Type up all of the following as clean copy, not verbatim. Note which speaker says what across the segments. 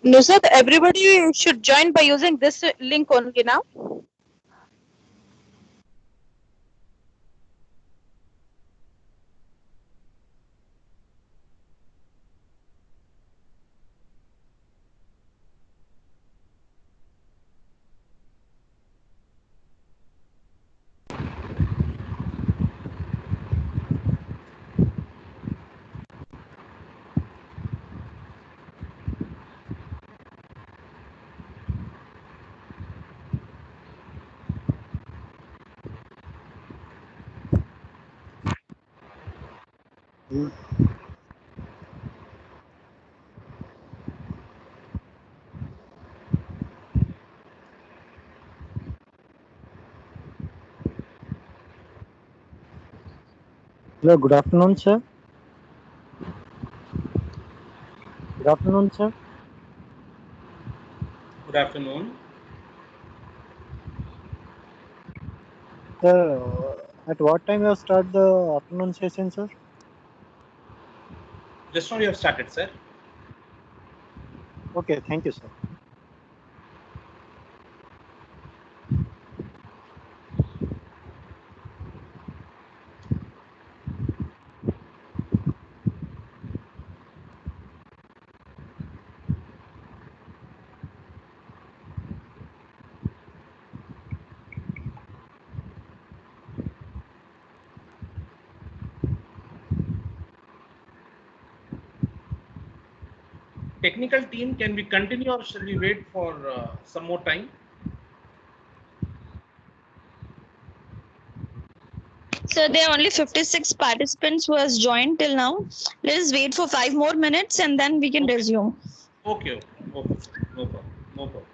Speaker 1: Nusrat, everybody should join by using this link only now.
Speaker 2: Hello, good afternoon, sir. Good afternoon, sir.
Speaker 3: Good afternoon.
Speaker 2: Sir, at what time you start the afternoon session, sir?
Speaker 3: Just now you have started, sir.
Speaker 2: Okay, thank you, sir.
Speaker 3: Technical team, can we continue or shall we wait for some more time?
Speaker 4: So there are only 56 participants who has joined till now. Let us wait for 5 more minutes and then we can
Speaker 3: Okay.
Speaker 4: resume.
Speaker 3: Okay, okay, no problem, no problem.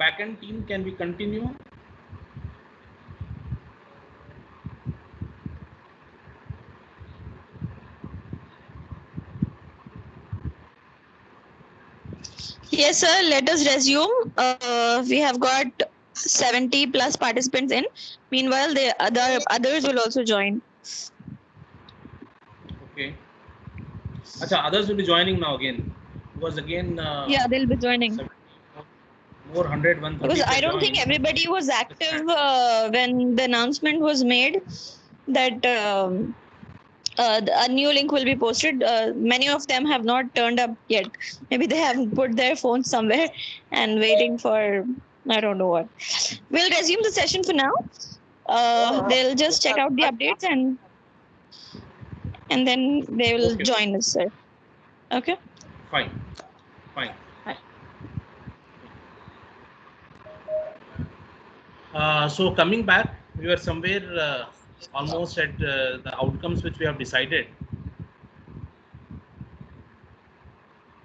Speaker 3: backend team, can we continue?
Speaker 4: Yes, sir. Let us resume. We have got 70 plus participants in. Meanwhile, the others will also join.
Speaker 3: Okay. Acha, others will be joining now again, because again.
Speaker 4: Yeah, they'll be joining.
Speaker 3: 70, more 100, 130.
Speaker 4: Because I don't think everybody was active when the announcement was made that a new link will be posted. Many of them have not turned up yet. Maybe they have put their phones somewhere and waiting for I don't know what. We'll resume the session for now. They'll just check out the updates and then they will
Speaker 3: Okay.
Speaker 4: join us, sir. Okay.
Speaker 3: Fine. Fine. So coming back, we were somewhere almost at the outcomes which we have decided.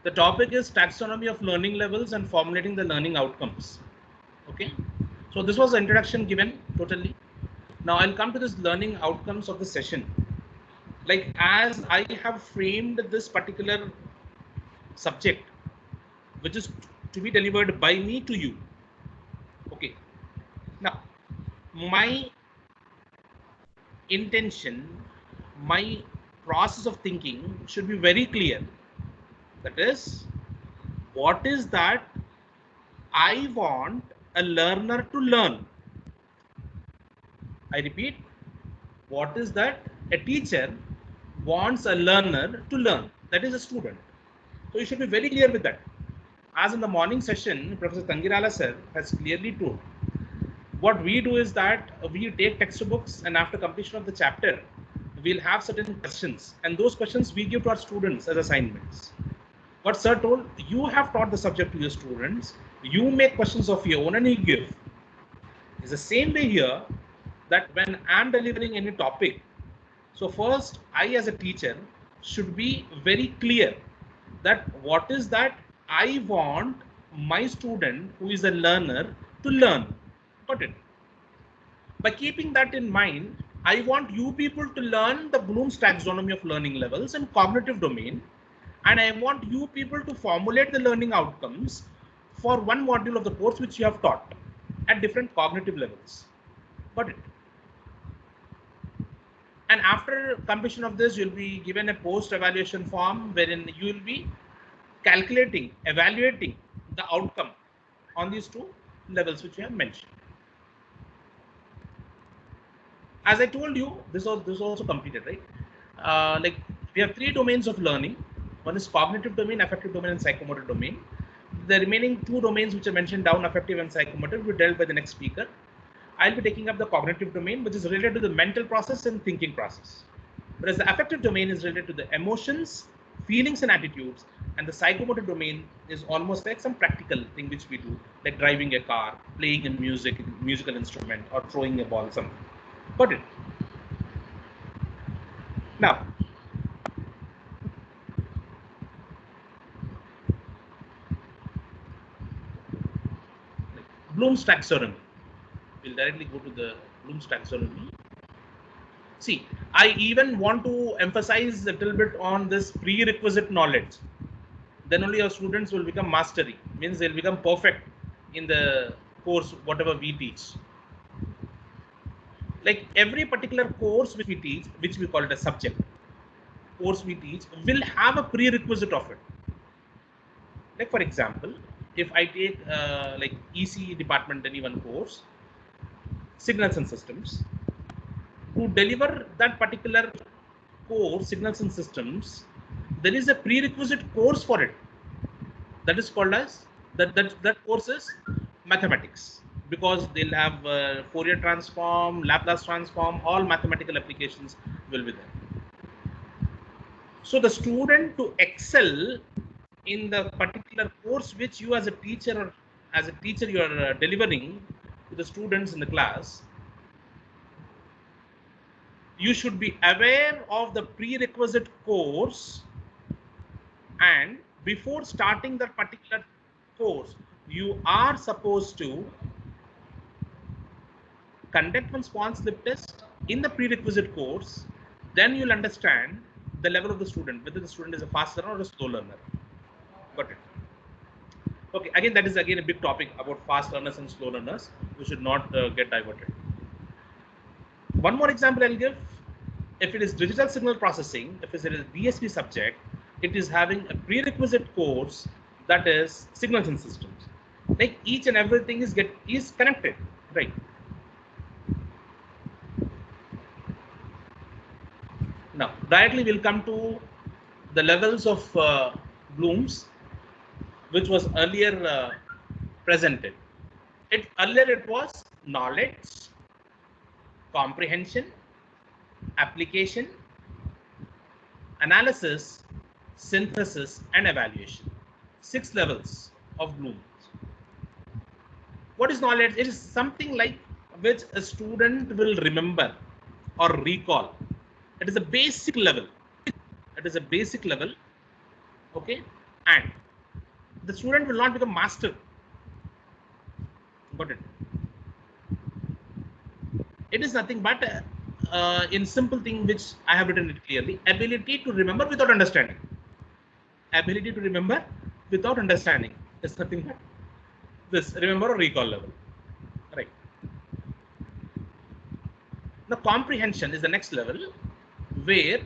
Speaker 3: The topic is taxonomy of learning levels and formulating the learning outcomes. Okay. So this was the introduction given totally. Now I'll come to this learning outcomes of the session. Like as I have framed this particular subject, which is to be delivered by me to you. Okay. Now, my intention, my process of thinking should be very clear. That is, what is that I want a learner to learn? I repeat, what is that a teacher wants a learner to learn? That is a student. So you should be very clear with that. As in the morning session, Professor Tangirala sir has clearly told, what we do is that we take textbooks, and after completion of the chapter, we'll have certain questions, and those questions we give to our students as assignments. What sir told, you have taught the subject to your students, you make questions of your own and you give. It's the same way here, that when I'm delivering any topic, so first I as a teacher should be very clear that what is that I want my student who is a learner to learn. Got it? By keeping that in mind, I want you people to learn the Bloom's taxonomy of learning levels and cognitive domain, and I want you people to formulate the learning outcomes for one module of the course which you have taught at different cognitive levels. Got it? And after completion of this, you'll be given a post-evaluation form wherein you will be calculating, evaluating the outcome on these two levels which we have mentioned. As I told you, this was also completed, right? Like we have three domains of learning. One is cognitive domain, affective domain, and psychomotor domain. The remaining two domains which are mentioned down, affective and psychomotor, will be dealt by the next speaker. I'll be taking up the cognitive domain, which is related to the mental process and thinking process. Whereas the affective domain is related to the emotions, feelings, and attitudes. And the psychomotor domain is almost like some practical thing which we do, like driving a car, playing a musical instrument, or throwing a ball, something. Got it? Now, Bloom's taxonomy. We'll directly go to the Bloom's taxonomy. See, I even want to emphasize a little bit on this prerequisite knowledge. Then only our students will become mastery, means they'll become perfect in the course, whatever we teach. Like every particular course which we teach, which we call it a subject, course we teach will have a prerequisite of it. Like for example, if I take like EC department, any one course, signals and systems, to deliver that particular course, signals and systems, there is a prerequisite course for it. That is called as, that course is mathematics, because they'll have Fourier transform, Laplace transform, all mathematical applications will be there. So the student to excel in the particular course which you as a teacher you are delivering to the students in the class, you should be aware of the prerequisite course, and before starting that particular course, you are supposed to conduct one small slip test in the prerequisite course. Then you'll understand the level of the student, whether the student is a fast learner or a slow learner. Got it? Okay, again, that is again a big topic about fast learners and slow learners. We should not get diverted. One more example I'll give. If it is digital signal processing, if it is a DSP subject, it is having a prerequisite course that is signals and systems. Like each and everything is connected, right? Now, directly we'll come to the levels of Bloom's, which was earlier presented. Earlier it was knowledge, comprehension, application, analysis, synthesis, and evaluation. 6 levels of Bloom. What is knowledge? It is something like which a student will remember or recall. It is a basic level. It is a basic level. Okay, and the student will not become master. Got it? It is nothing but in simple thing which I have written it clearly: ability to remember without understanding. Ability to remember without understanding is nothing but this remember or recall level, right? The comprehension is the next level, where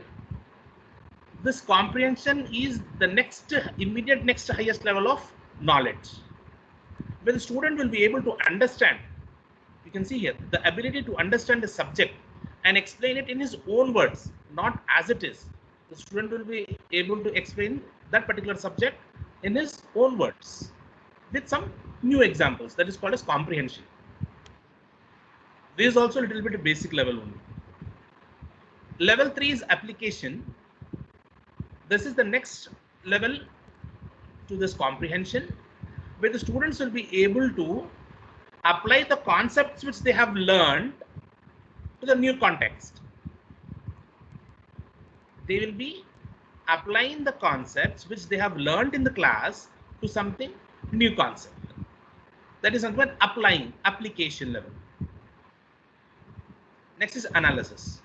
Speaker 3: this comprehension is the immediate next highest level of knowledge, where the student will be able to understand. You can see here the ability to understand the subject and explain it in his own words, not as it is. The student will be able to explain that particular subject in his own words with some new examples. That is called as comprehension. This is also a little bit basic level only. Level 3 is application. This is the next level to this comprehension, where the students will be able to apply the concepts which they have learned to the new context. They will be applying the concepts which they have learned in the class to something new concept. That is something applying, application level. Next is analysis.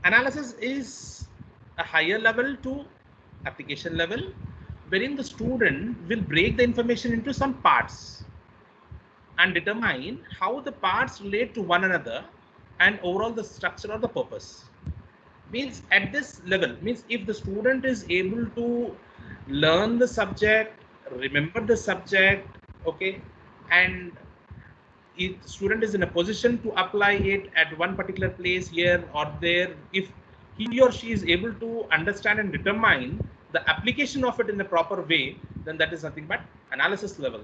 Speaker 3: Analysis is a higher level to application level, wherein the student will break the information into some parts and determine how the parts relate to one another and overall the structure or the purpose. Means at this level, means if the student is able to learn the subject, remember the subject, okay, and if the student is in a position to apply it at one particular place here or there, if he or she is able to understand and determine the application of it in a proper way, then that is nothing but analysis level.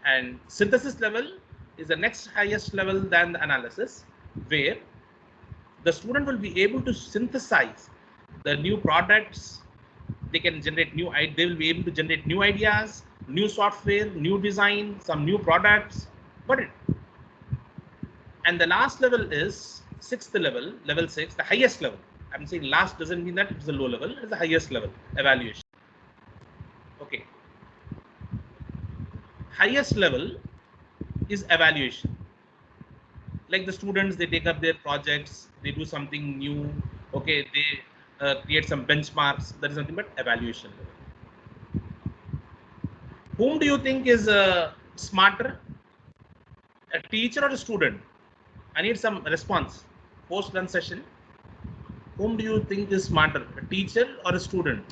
Speaker 3: And synthesis level is the next highest level than the analysis, where the student will be able to synthesize the new products. They can generate they will be able to generate new ideas, new software, new design, some new products. Got it? And the last level is 6th level, level 6, the highest level. I'm saying last doesn't mean that it's a low level, it's the highest level, evaluation. Okay. Highest level is evaluation. Like the students, they take up their projects, they do something new, okay, they create some benchmarks. That is nothing but evaluation level. Whom do you think is smarter, a teacher or a student? I need some response. Post-lunch session. Whom do you think is smarter, a teacher or a student?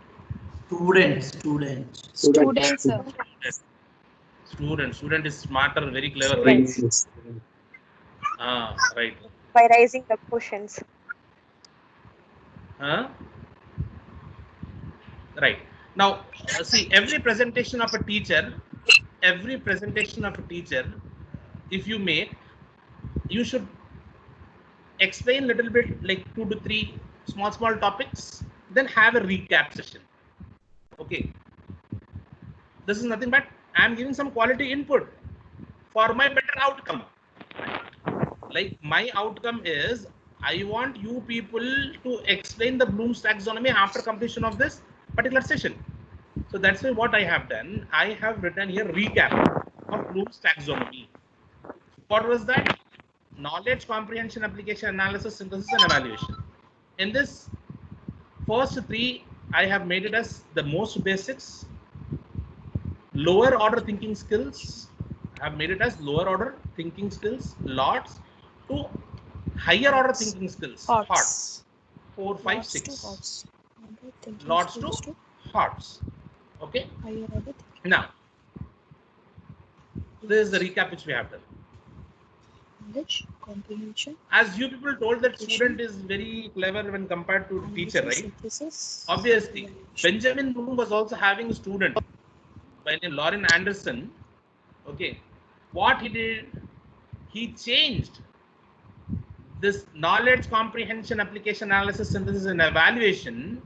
Speaker 5: Student, sir.
Speaker 3: Student is smarter, very clever, right? Right.
Speaker 1: By raising the questions.
Speaker 3: Right. Now, see, every presentation of a teacher, if you make, you should explain a little bit, like 2 to 3 small topics, then have a recap session. Okay. This is nothing but I am giving some quality input for my better outcome. Like my outcome is I want you people to explain the Bloom's taxonomy after completion of this particular session. So that's why what I have done, I have written here recap of Bloom's taxonomy. What was that? Knowledge, comprehension, application, analysis, synthesis, and evaluation. In this first three, I have made it as the most basics. Lower order thinking skills, I have made it as lower order thinking skills, lots, to higher order thinking skills, hearts. 4, 5, 6. Lots to hearts. Okay. Now, this is the recap which we have done.
Speaker 6: Knowledge, comprehension.
Speaker 3: As you people told that student is very clever when compared to teacher, right? Obviously, Benjamin Bloom was also having a student by name Lauren Anderson. Okay, what he did, he changed this knowledge, comprehension, application, analysis, synthesis, and evaluation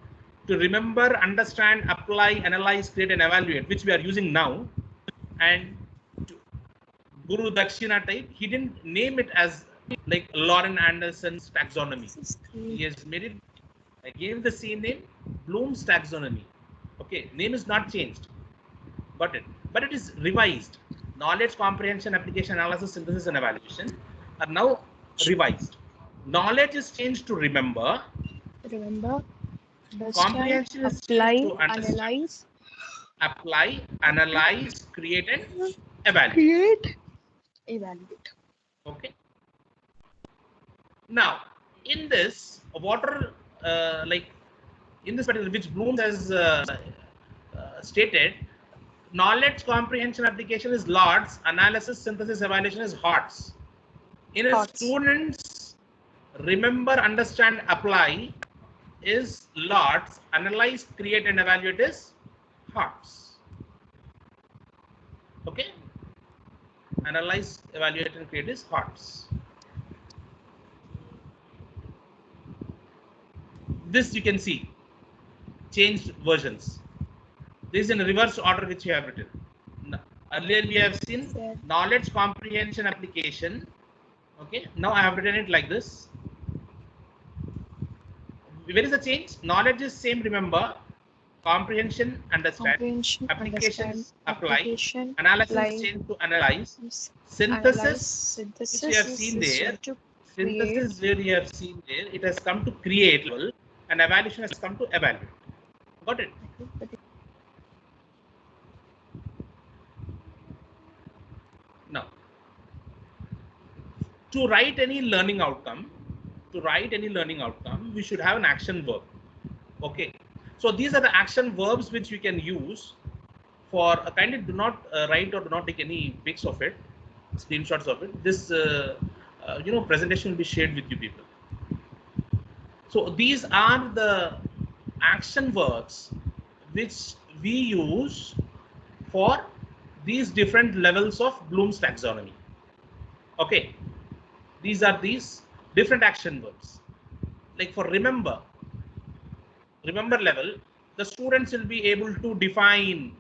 Speaker 3: to remember, understand, apply, analyze, create, and evaluate, which we are using now. And Guru Dakshina type, he didn't name it as like Lauren Anderson's taxonomy. He has made it, I gave the same name, Bloom's taxonomy. Okay, name is not changed, but it is revised. Knowledge, comprehension, application, analysis, synthesis, and evaluation are now revised. Knowledge is changed to remember. Comprehension is
Speaker 6: apply,
Speaker 3: changed to understand.
Speaker 6: analyze.
Speaker 3: Apply, analyze, create, and evaluate. Okay. Now, in this, in this particular, which Bloom has stated, knowledge, comprehension, application is lots, analysis, synthesis, evaluation is hearts. In a students, remember, understand, apply is lots, analyze, create, and evaluate is hearts. Okay. Analyze, evaluate, and create is hearts. This you can see changed versions. This is in reverse order which you have written. Earlier we have seen knowledge, comprehension, application. Okay, now I have written it like this. Where is the change? Knowledge is same, remember. Comprehension, understand. Application, apply. Analysis is changed to analyze. Synthesis, which you have seen there. Synthesis where you have seen there, it has come to create level, and evaluation has come to evaluate. Got it? Now, to write any learning outcome, we should have an action verb. Okay. So these are the action verbs which we can use for a kindly do not write or do not take any pics of it, screenshots of it. This presentation will be shared with you people. So these are the action verbs which we use for these different levels of Bloom's taxonomy. Okay, these are these different action verbs. Like for remember level, the students will be able to define,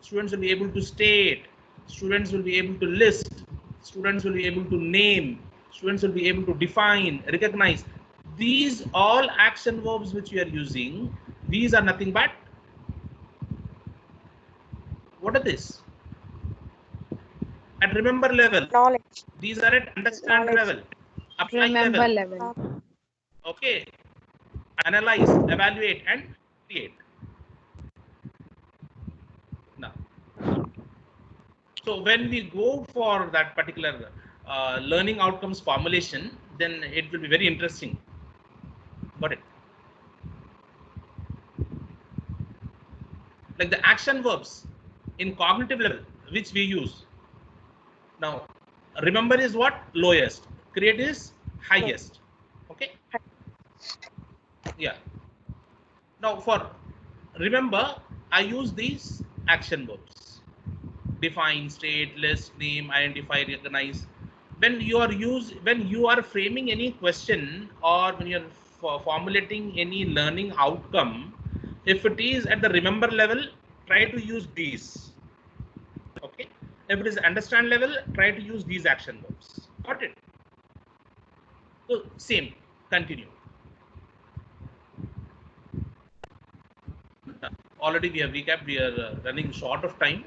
Speaker 3: students will be able to state, students will be able to list, students will be able to name, students will be able to define, recognize. These all action verbs which we are using, these are nothing but, what are this? At remember level.
Speaker 1: Knowledge.
Speaker 3: These are at understand level. Apply level. Okay. Analyze, evaluate, and create. Now, so when we go for that particular learning outcomes formulation, then it will be very interesting. Got it? Like the action verbs in cognitive level, which we use. Now, remember is what? Lowest. Create is highest. Okay. Yeah. Now for remember, I use these action verbs: define, state, list, name, identify, recognize. When you are framing any question or when you are formulating any learning outcome, if it is at the remember level, try to use these. Okay. If it is understand level, try to use these action verbs. Got it? So same. Continue. already we have recapped. We are running short of time.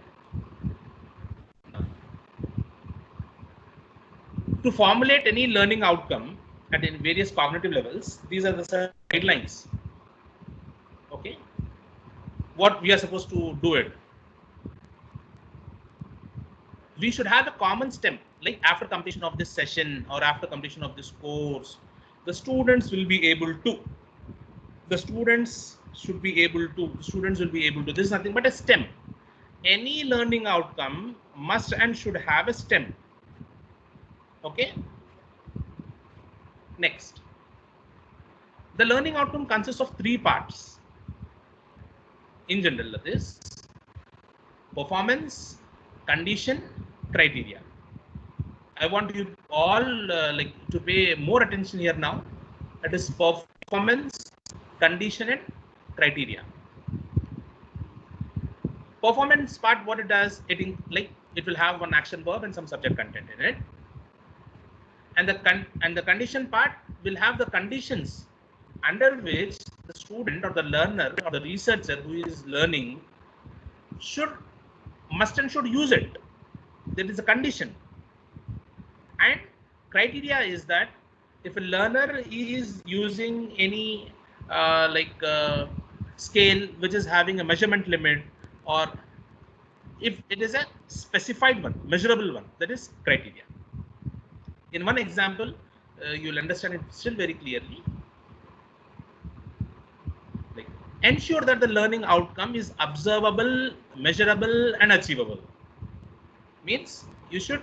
Speaker 3: To formulate any learning outcome at in various cognitive levels, these are the guidelines. Okay, what we are supposed to do it. We should have a common stem, like after completion of this session or after completion of this course, the students will be able to. The students will be able to. This is nothing but a stem. Any learning outcome must and should have a stem. Okay. Next, the learning outcome consists of 3 parts. In general, that is performance, condition, criteria. I want you all like to pay more attention here now. That is performance, condition, and criteria. Performance part, what it does, it will have one action verb and some subject content in it. And the condition part will have the conditions under which the student or the learner or the researcher who is learning must and should use it. That is a condition. And criteria is that if a learner is using any scale which is having a measurement limit, or if it is a specified one, measurable one, that is criteria. In one example, you'll understand it still very clearly. Like, ensure that the learning outcome is observable, measurable, and achievable. Means you should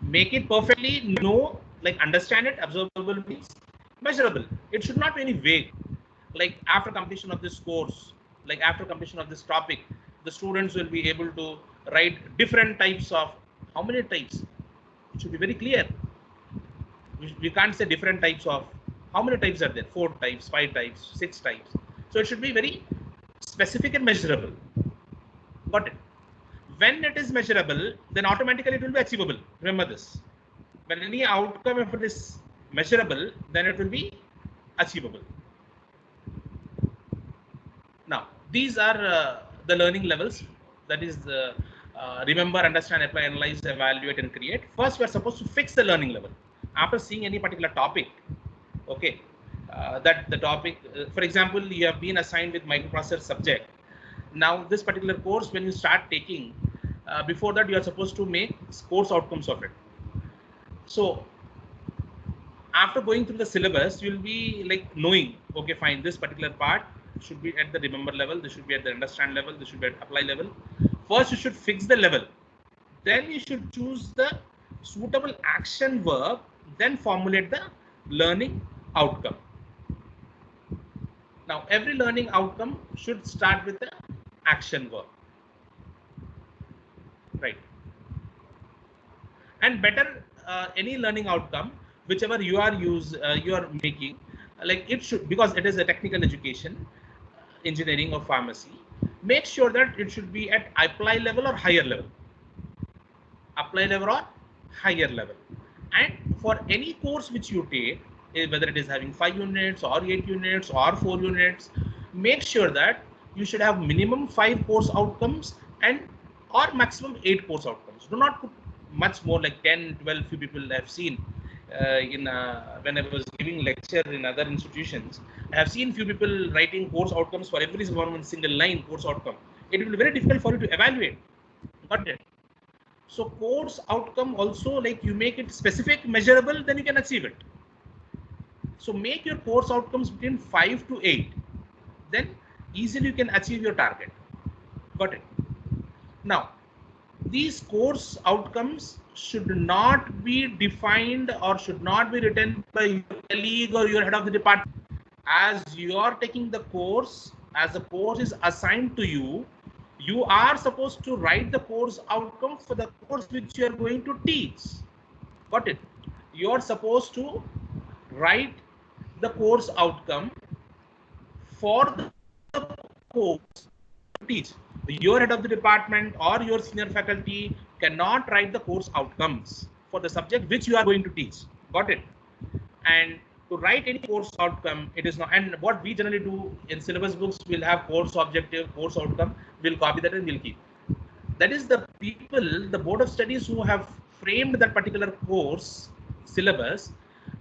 Speaker 3: make it perfectly know, like understand it. Observable means measurable. It should not be any vague. Like after completion of this course, like after completion of this topic, the students will be able to write different types of, how many types? It should be very clear. We can't say different types of, how many types are there? 4 types, 5 types, 6 types. So it should be very specific and measurable. Got it? When it is measurable, then automatically it will be achievable. Remember this. When any outcome, if it is measurable, then it will be achievable. Now, these are the learning levels. That is the remember, understand, apply, analyze, evaluate, and create. First, we are supposed to fix the learning level. After seeing any particular topic, okay, that the topic, for example, you have been assigned with microprocessor subject. Now, this particular course, when you start taking, before that, you are supposed to make course outcomes of it. So, after going through the syllabus, you will be like knowing, okay, fine, this particular part should be at the remember level, this should be at the understand level, this should be at apply level. First, you should fix the level. Then you should choose the suitable action verb, then formulate the learning outcome. Now, every learning outcome should start with the action verb, right? And better any learning outcome, whichever you are making, like it should, because it is a technical education, engineering or pharmacy, make sure that it should be at apply level or higher level. Apply level or higher level. And for any course which you take, whether it is having 5 units or 8 units or 4 units, make sure that you should have minimum 5 course outcomes and or maximum 8 course outcomes. Do not put much more, like 10, 12. Few people I have seen when I was giving lecture in other institutions. I have seen few people writing course outcomes for every one single line course outcome. It will be very difficult for you to evaluate. Got it? So course outcome also, like you make it specific, measurable, then you can achieve it. So make your course outcomes between 5 to 8. Then easily you can achieve your target. Got it? Now, these course outcomes should not be defined or should not be written by your colleague or your head of the department. As you are taking the course, as the course is assigned to you, you are supposed to write the course outcome for the course which you are going to teach. Got it? You are supposed to write the course outcome for the course to teach. Your head of the department or your senior faculty cannot write the course outcomes for the subject which you are going to teach. Got it? And to write any course outcome, it is not. And what we generally do in syllabus books, we'll have course objective, course outcome. We'll copy that and we'll keep. That is the people, the board of studies who have framed that particular course syllabus.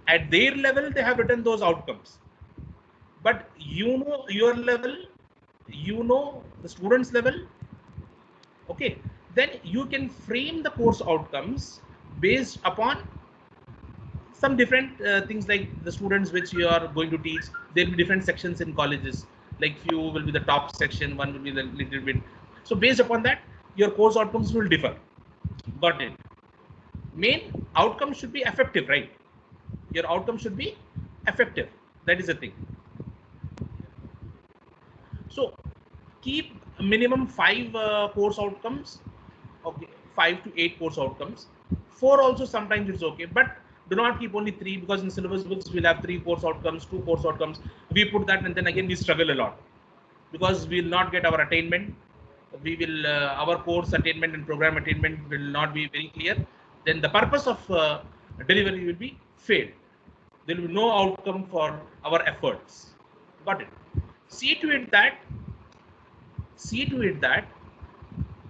Speaker 3: At their level, they have written those outcomes. But you know your level, you know the student's level. Okay, then you can frame the course outcomes based upon some different things, like the students which you are going to teach. There will be different sections in colleges, like few will be the top section, one will be the little bit. So based upon that, your course outcomes will differ. Got it? Main outcome should be effective, right? Your outcome should be effective. That is the thing. So keep minimum 5 course outcomes. Okay, 5 to 8 course outcomes. 4 also sometimes it's okay, but do not keep only 3, because in syllabus books we'll have 3 course outcomes, 2 course outcomes. We put that and then again we struggle a lot, because we will not get our attainment. We will our course attainment and program attainment will not be very clear. Then the purpose of delivery will be failed. There will be no outcome for our efforts. Got it? See to it that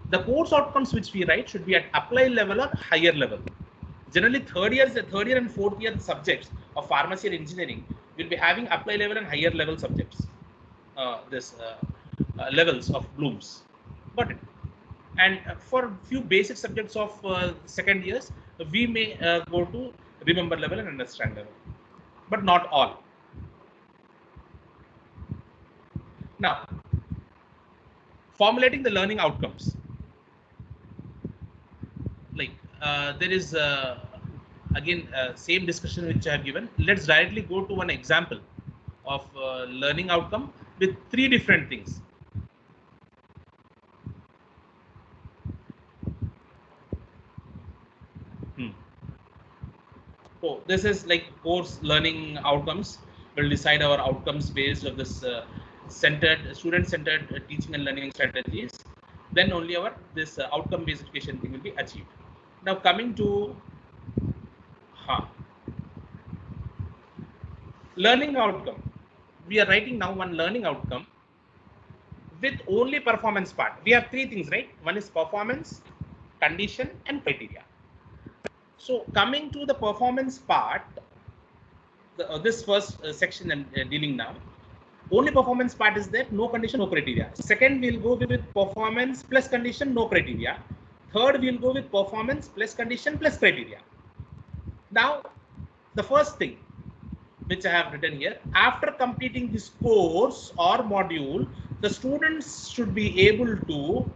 Speaker 3: the course outcomes which we write should be at applied level or higher level. Generally, third year and fourth year subjects of pharmacy and engineering will be having applied level and higher level subjects. Levels of Bloom's. Got it? And for few basic subjects of second years, we may go to remember level and understand level, but not all. Now, formulating the learning outcomes. Like there is again same discussion which I have given. Let's directly go to one example of learning outcome with 3 different things. So this is like course learning outcomes. We'll decide our outcomes based on this student-centered teaching and learning strategies. Then only our this outcome-based education thing will be achieved. Now coming to learning outcome. We are writing now one learning outcome with only performance part. We have 3 things, right? One is performance, condition, and criteria. So coming to the performance part, this first section I'm dealing now. Only performance part is there, no condition, no criteria. Second, we'll go with performance plus condition, no criteria. Third, we'll go with performance plus condition plus criteria. Now, the first thing which I have written here, after completing this course or module, the students should be able to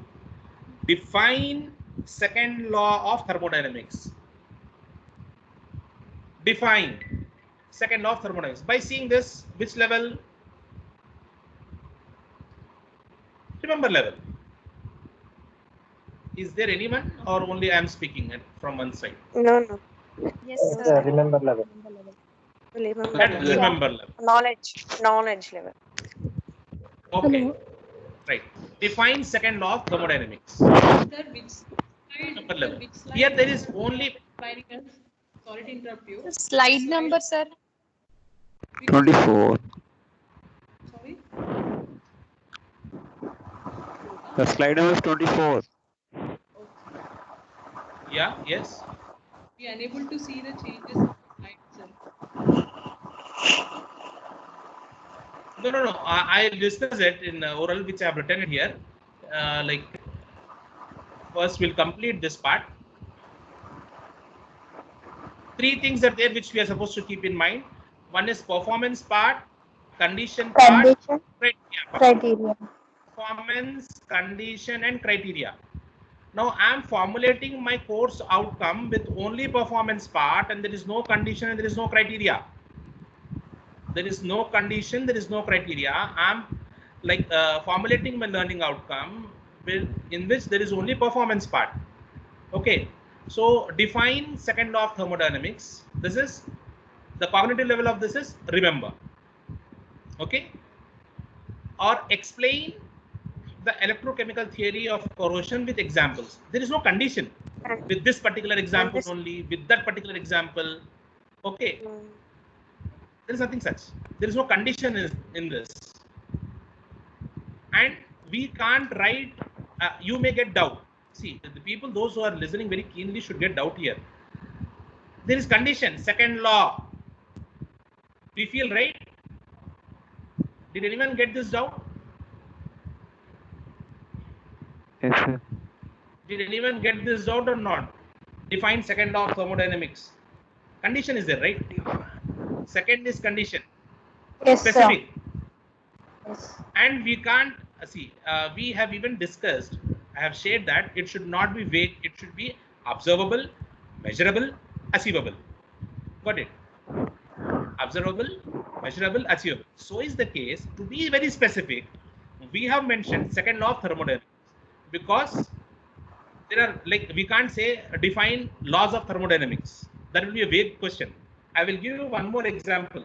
Speaker 3: define second law of thermodynamics. Define second law of thermodynamics. By seeing this, which level? Remember level. Is there anyone, or only I am speaking from one side?
Speaker 6: No.
Speaker 1: Yes,
Speaker 2: The remember level.
Speaker 3: Remember level.
Speaker 6: Knowledge level.
Speaker 3: Okay. Right. Define second law of thermodynamics.
Speaker 7: Sir, which slide?
Speaker 3: Remember level.
Speaker 7: Which slide?
Speaker 3: Here there is only.
Speaker 7: Sorry to interrupt you.
Speaker 1: slide number, sir.
Speaker 8: 24.
Speaker 7: Sorry.
Speaker 8: The slide number is 24.
Speaker 3: Yeah. Yes.
Speaker 7: We are unable to see the changes in the slide, sir.
Speaker 3: No. I discuss it in oral, which I have written here. Like first, we'll complete this part. 3 things are there which we are supposed to keep in mind. One is performance part, condition part, criteria. Performance, condition, and criteria. Now I am formulating my course outcome with only performance part, and there is no condition and there is no criteria. There is no condition, there is no criteria. I am like formulating my learning outcome in which there is only performance part. Okay. So define second law of thermodynamics. This is the cognitive level of this is remember. Okay. Or explain the electrochemical theory of corrosion with examples. There is no condition with this particular example only, with that particular example. Okay. There is nothing such. There is no condition in this. And we can't write, you may get doubt. See, the people, those who are listening very keenly should get doubt here. There is condition, second law. We feel right? Did anyone get this doubt?
Speaker 8: Yes, sir.
Speaker 3: Did anyone get this doubt or not? Define second law of thermodynamics. Condition is there, right? Second is condition.
Speaker 1: Yes,
Speaker 3: Specific.
Speaker 1: Yes.
Speaker 3: And we can't see, we have even discussed, I have shared that it should not be vague, it should be observable, measurable, achievable. Got it? Observable, measurable, achievable. So is the case. To be very specific, we have mentioned second law of thermodynamics because there are, like, we can't say define laws of thermodynamics. That will be a vague question. I will give you one more example.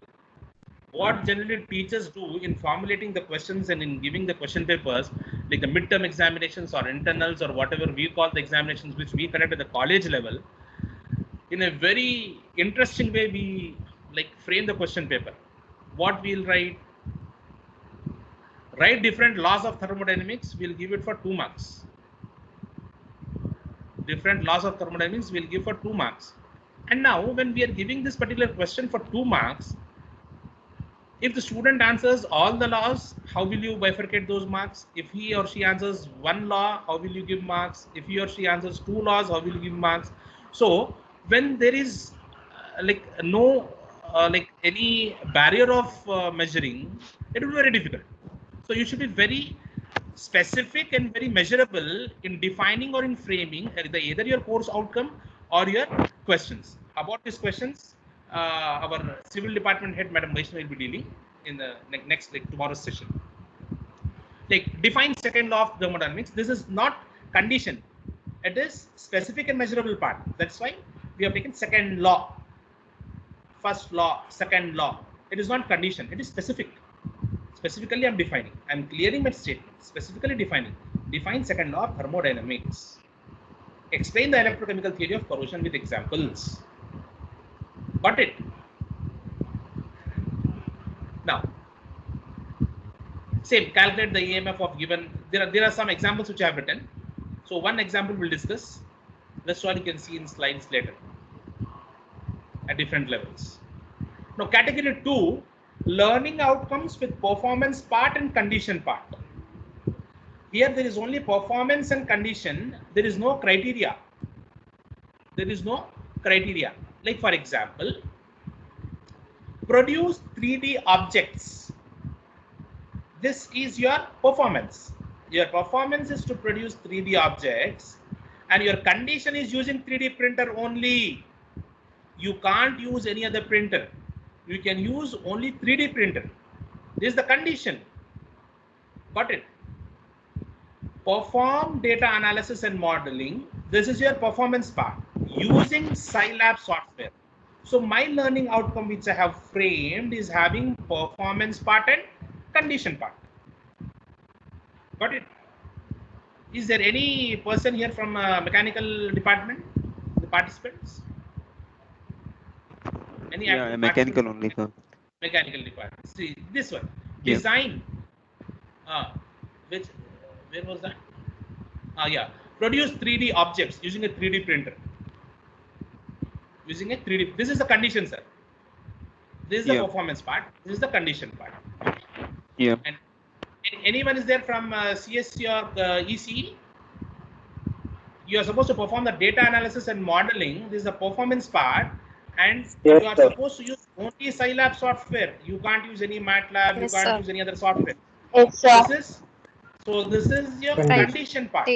Speaker 3: What generally teachers do in formulating the questions and in giving the question papers, like the midterm examinations or internals or whatever we call the examinations which we conduct at the college level, in a very interesting way, we like frame the question paper. What we'll write different laws of thermodynamics, we'll give it for 2 marks. Different laws of thermodynamics we'll give for 2 marks. And now when we are giving this particular question for 2 marks, if the student answers all the laws, how will you bifurcate those marks? If he or she answers 1 law, how will you give marks? If he or she answers 2 laws, how will you give marks? So when there is like no like any barrier of measuring, it will be very difficult. So you should be very specific and very measurable in defining or in framing either your course outcome or your questions. About these questions, our civil department head, Madam Vaishnavi, will be dealing in the next, like tomorrow's session. Like define second law of thermodynamics. This is not condition. It is specific and measurable part. That's why we have taken second law. First law, second law. It is not condition. It is specific. Specifically, I'm defining. I'm clearing my statement. Specifically defining. Define second law of thermodynamics. Explain the electrochemical theory of corrosion with examples. Got it? Now, same, calculate the EMF of given. There are some examples which I have written. So one example we'll discuss. That's what you can see in slides later at different levels. Now, category 2, learning outcomes with performance part and condition part. Here there is only performance and condition. There is no criteria. There is no criteria. Like for example, produce 3D objects. This is your performance. Your performance is to produce 3D objects and your condition is using 3D printer only. You can't use any other printer. You can use only 3D printer. This is the condition. Got it? Perform data analysis and modeling. This is your performance part using Scilab software. So my learning outcome which I have framed is having performance part and condition part. Got it? Is there any person here from mechanical department? The participants? Any
Speaker 8: Yeah, mechanical only, sir.
Speaker 3: Mechanical department. See this one.
Speaker 8: Yeah.
Speaker 3: Design. Where was that? Yeah. Produce 3D objects using a 3D printer. Using a 3D. This is the condition, sir. This is the performance part. This is the condition part.
Speaker 8: Yeah.
Speaker 3: And anyone is there from CSC or ECE? You are supposed to perform the data analysis and modeling. This is the performance part. And you are supposed to use only Scilab software. You can't use any MATLAB. You can't use any other software. This is your condition part.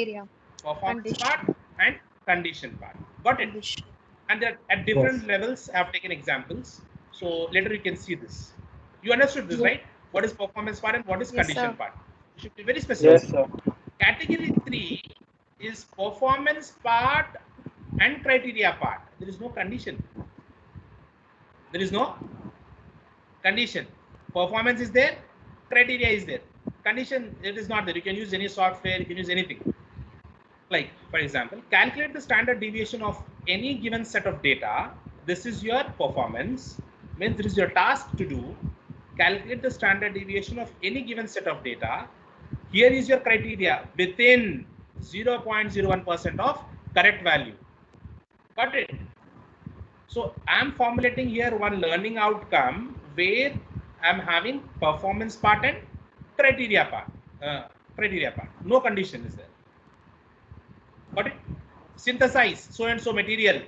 Speaker 3: Performance part and condition part. Got it? And they're at different levels. I have taken examples. So later you can see this. You understood this, right? What is performance part and what is condition part? You should be very specific.
Speaker 2: Yes, sir.
Speaker 3: Category 3 is performance part and criteria part. There is no condition. There is no condition. Performance is there, criteria is there. Condition, it is not there. You can use any software, you can use anything. Like, for example, calculate the standard deviation of any given set of data. This is your performance. Means it is your task to do. Calculate the standard deviation of any given set of data. Here is your criteria within 0.01% of correct value. Got it? So I'm formulating here one learning outcome where I'm having performance part and criteria part. No condition is there. Got it? Synthesize so and so material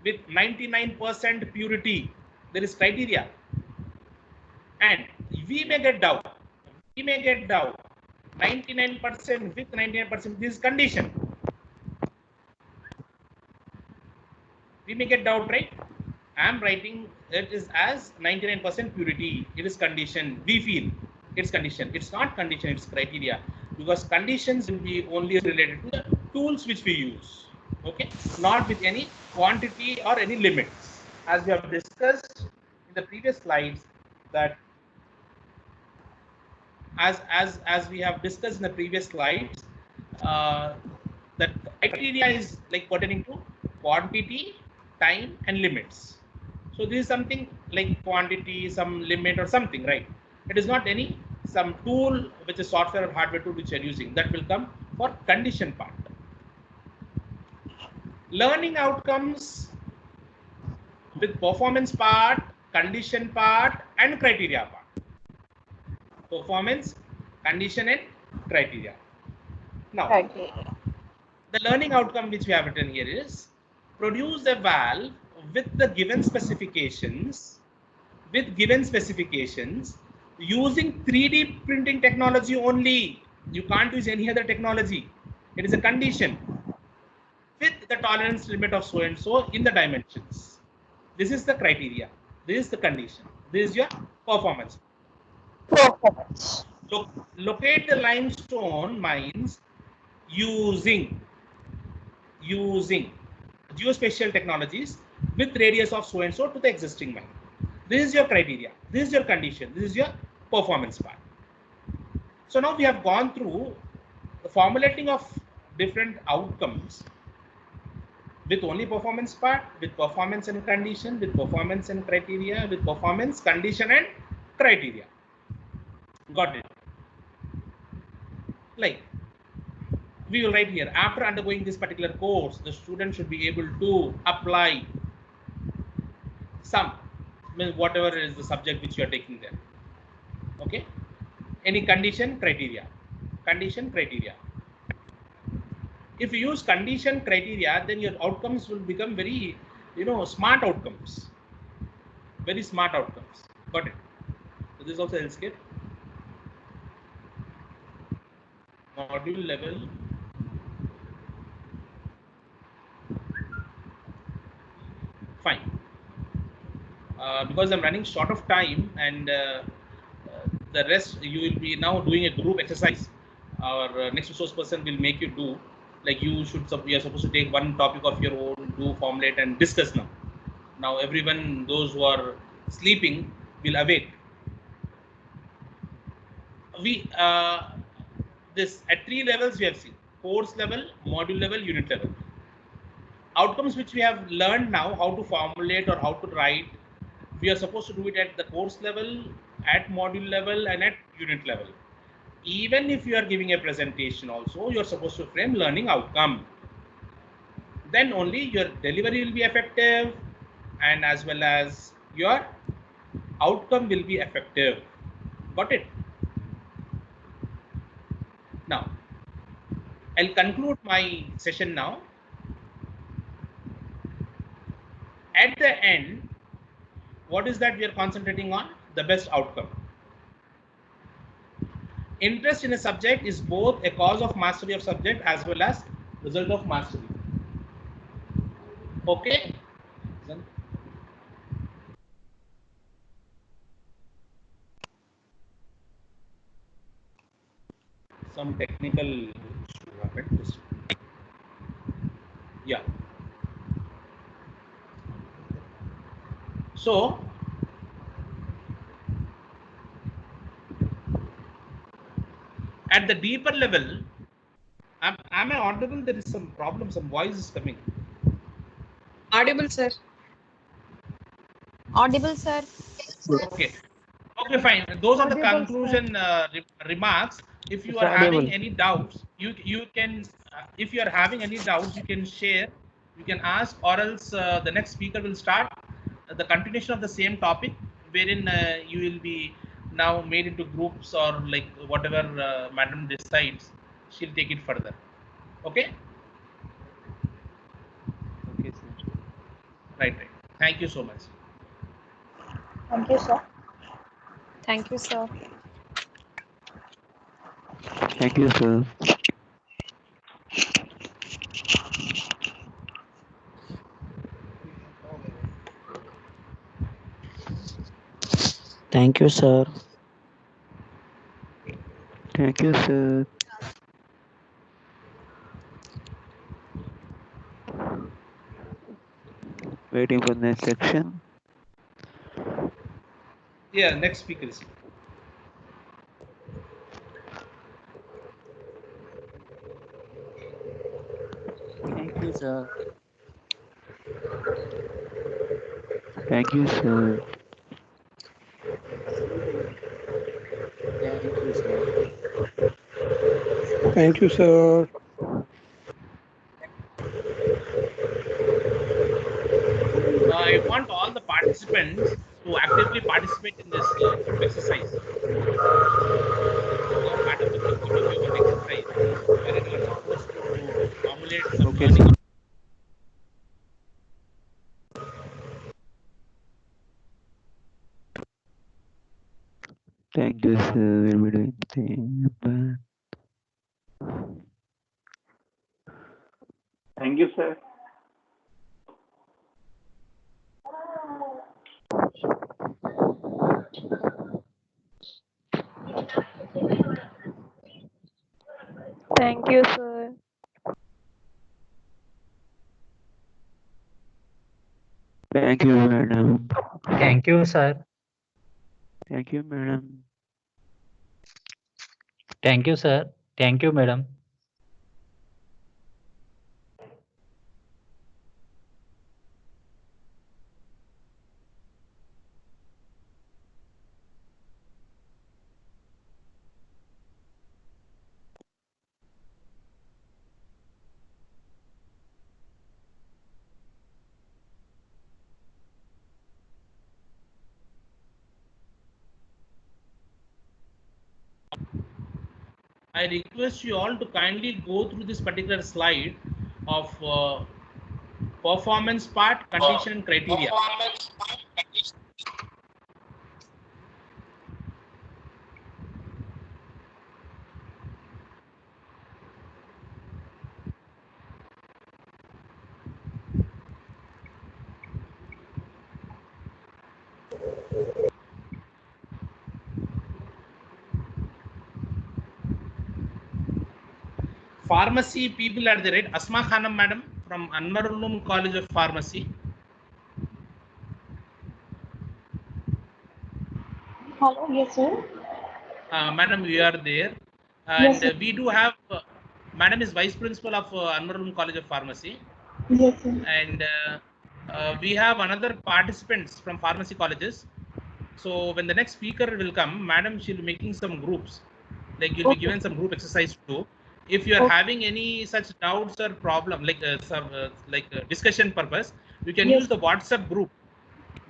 Speaker 3: with 99% purity. There is criteria. And we may get doubt. 99% with 99%, this is condition. We may get doubt, right? I am writing it is as 99% purity. It is condition. We feel it's condition. It's not condition, it's criteria. Because conditions will be only related to the tools which we use. Okay? Not with any quantity or any limits. As we have discussed in the previous slides, that as we have discussed in the previous slides, that criteria is like pertaining to quantity, time, and limits. So this is something like quantity, some limit or something, right? It is not any some tool which is software or hardware tool which you are using. That will come for condition part. Learning outcomes with performance part, condition part, and criteria part. Performance, condition, and criteria. Now, the learning outcome which we have written here is produce a valve with the given specifications, using 3D printing technology only. You can't use any other technology. It is a condition with the tolerance limit of so and so in the dimensions. This is the criteria. This is the condition. This is your performance. Locate the limestone mines using geospatial technologies with radius of so and so to the existing mine. This is your criteria. This is your condition. This is your performance part. So now we have gone through the formulating of different outcomes with only performance part, with performance and condition, with performance and criteria, with performance, condition, and criteria. Got it? Like we will write here, after undergoing this particular course, the student should be able to apply some, whatever is the subject which you are taking there. Okay? Any condition, criteria. Condition, criteria. If you use condition, criteria, then your outcomes will become very, smart outcomes. Very smart outcomes. Got it? So this is also healthcare. Module level. Fine. Because I'm running short of time and the rest you will be now doing a group exercise. Our next resource person will make you do, like you are supposed to take one topic of your own, do, formulate, and discuss now. Now everyone, those who are sleeping, will awake. We this at 3 levels we have seen: course level, module level, unit level. Outcomes which we have learned now, how to formulate or how to write, we are supposed to do it at the course level, at module level, and at unit level. Even if you are giving a presentation also, you are supposed to frame learning outcome. Then only your delivery will be effective, and as well as your outcome will be effective. Got it? Now, I'll conclude my session now. At the end, what is that we are concentrating on? The best outcome. Interest in a subject is both a cause of mastery of subject as well as result of mastery. Okay? Some technical issue happened. Yeah. So, at the deeper level, am I audible? There is some problem, some voice is coming.
Speaker 7: Audible, sir.
Speaker 1: Audible, sir.
Speaker 3: Okay. Okay, fine. Those are the conclusion remarks. If you are having any doubts, you can if you are having any doubts, you can share, you can ask, or else the next speaker will start the continuation of the same topic, wherein you will be now made into groups or like whatever madam decides, she'll take it further. Okay.
Speaker 8: Okay, sir.
Speaker 3: Right. Thank you so much.
Speaker 1: Thank you, sir.
Speaker 6: Thank you, sir.
Speaker 8: Thank you, sir.
Speaker 5: Thank you, sir.
Speaker 8: Thank you, sir. Waiting for the next section.
Speaker 3: Yeah, next speaker is.
Speaker 5: Thank you, sir.
Speaker 8: Thank you, sir.
Speaker 5: Thank you, sir.
Speaker 9: Thank you, sir.
Speaker 3: I want all the participants to actively participate in this group exercise. Madam will be giving you one exercise wherein you are supposed to formulate some
Speaker 8: Okay,
Speaker 3: learning.
Speaker 8: sir. Thank you, sir. We'll be doing things.
Speaker 10: Thank you, sir.
Speaker 6: Thank you, sir.
Speaker 8: Thank you, madam.
Speaker 11: Thank you, sir.
Speaker 8: Thank you, madam.
Speaker 11: Thank you, sir. Thank you, madam.
Speaker 3: I request you all to kindly go through this particular slide of performance part, condition, and criteria. Pharmacy people are there, right? Asma Khanam madam from Anwar Ulum College of Pharmacy.
Speaker 1: Hello, yes, sir.
Speaker 3: Madam, we are there.
Speaker 1: Yes,
Speaker 3: And
Speaker 1: sir.
Speaker 3: we do have, madam is vice principal of Anwar Ulum College of Pharmacy.
Speaker 1: Yes, sir.
Speaker 3: And we have another participants from pharmacy colleges. So when the next speaker will come, madam, she'll be making some groups. Like you'll be given some group exercise to do. If you are having any such doubts or problem, like some discussion purpose, you can use the WhatsApp group,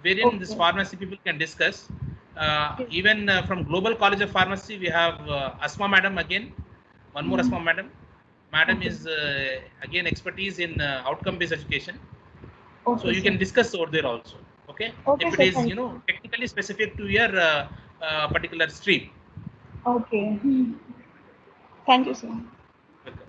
Speaker 3: wherein this pharmacy people can discuss. Even from Global College of Pharmacy, we have Asma madam again. One more Asma madam. Madam is again expertise in outcome-based education. So you can discuss over there also. Okay. If it is technically specific to your particular stream.
Speaker 1: Okay. Thank you, sir.
Speaker 3: Welcome.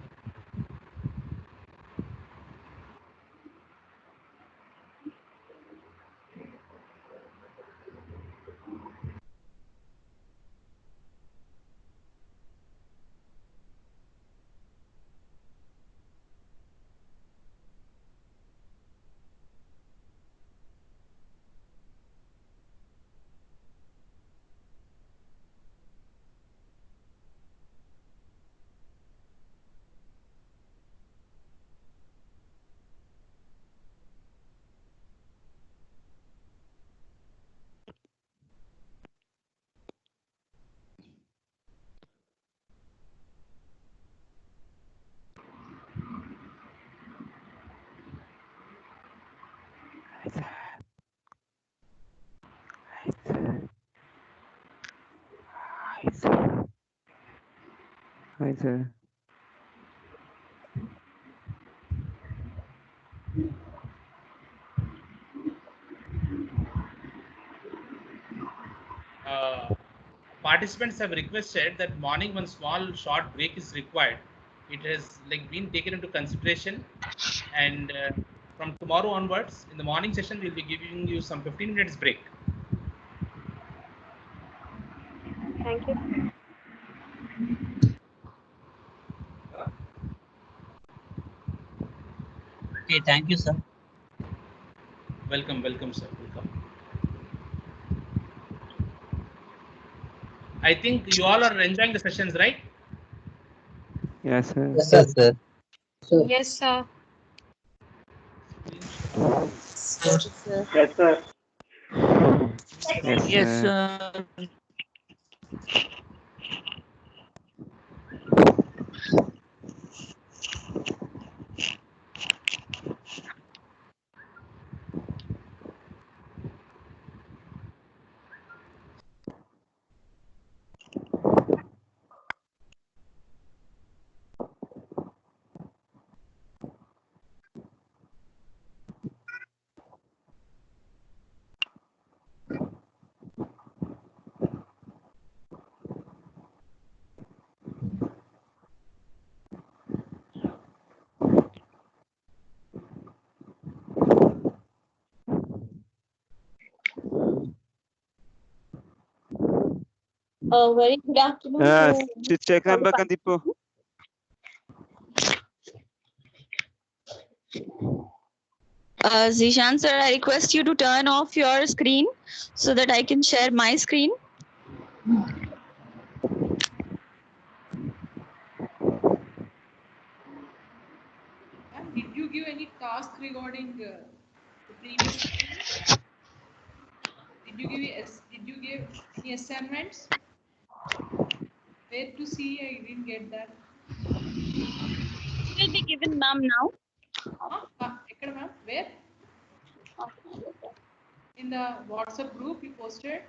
Speaker 8: Hi, sir.
Speaker 3: Participants have requested that morning one small short break is required. It has like been taken into consideration, and from tomorrow onwards, in the morning session, we'll be giving you some 15 minutes break.
Speaker 6: Thank you.
Speaker 11: Okay, thank you, sir.
Speaker 3: Welcome, sir. Welcome. I think you all are enjoying the sessions, right?
Speaker 8: Yes, sir.
Speaker 11: Yes, sir.
Speaker 6: Yes, sir.
Speaker 8: Yes,
Speaker 5: Yes,
Speaker 8: sir.
Speaker 5: sir.
Speaker 4: Very good afternoon to
Speaker 8: Check
Speaker 4: all the
Speaker 8: back and tipo.
Speaker 4: Zishan sir, I request you to turn off your screen so that I can share my screen.
Speaker 7: Ma'am, did you give any task regarding the previous session? Did you give any assignments? Where to see? I didn't get that.
Speaker 4: It will be given, ma'am, now.
Speaker 7: Ekkada, ma'am? Where? In the WhatsApp group you posted?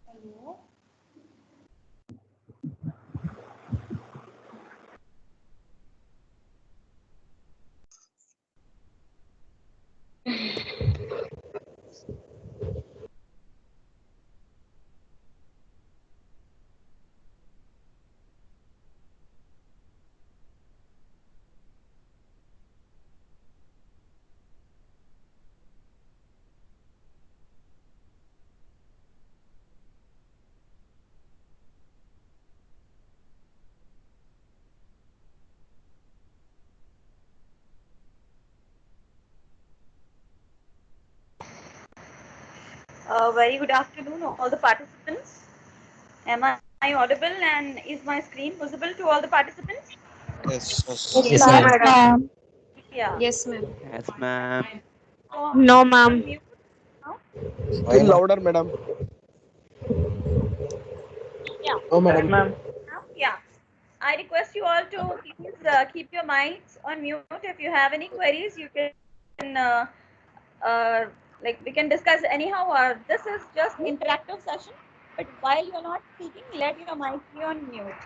Speaker 7: Hello?
Speaker 9: Very good afternoon, all the participants. Am I audible and is my screen visible to all the participants?
Speaker 11: Yes,
Speaker 6: Yes,
Speaker 11: sir.
Speaker 6: ma'am.
Speaker 9: Yeah.
Speaker 6: Yes, ma'am.
Speaker 8: Yes, ma'am.
Speaker 9: So,
Speaker 6: No,
Speaker 9: I'm
Speaker 6: ma'am.
Speaker 9: mute now.
Speaker 10: Still louder, madam.
Speaker 9: Yeah.
Speaker 10: Oh, madam.
Speaker 9: Yeah. I request you all to please keep your mics on mute. If you have any queries, you can like we can discuss anyhow. This is just interactive session, but while you're not speaking, let your mic be on mute.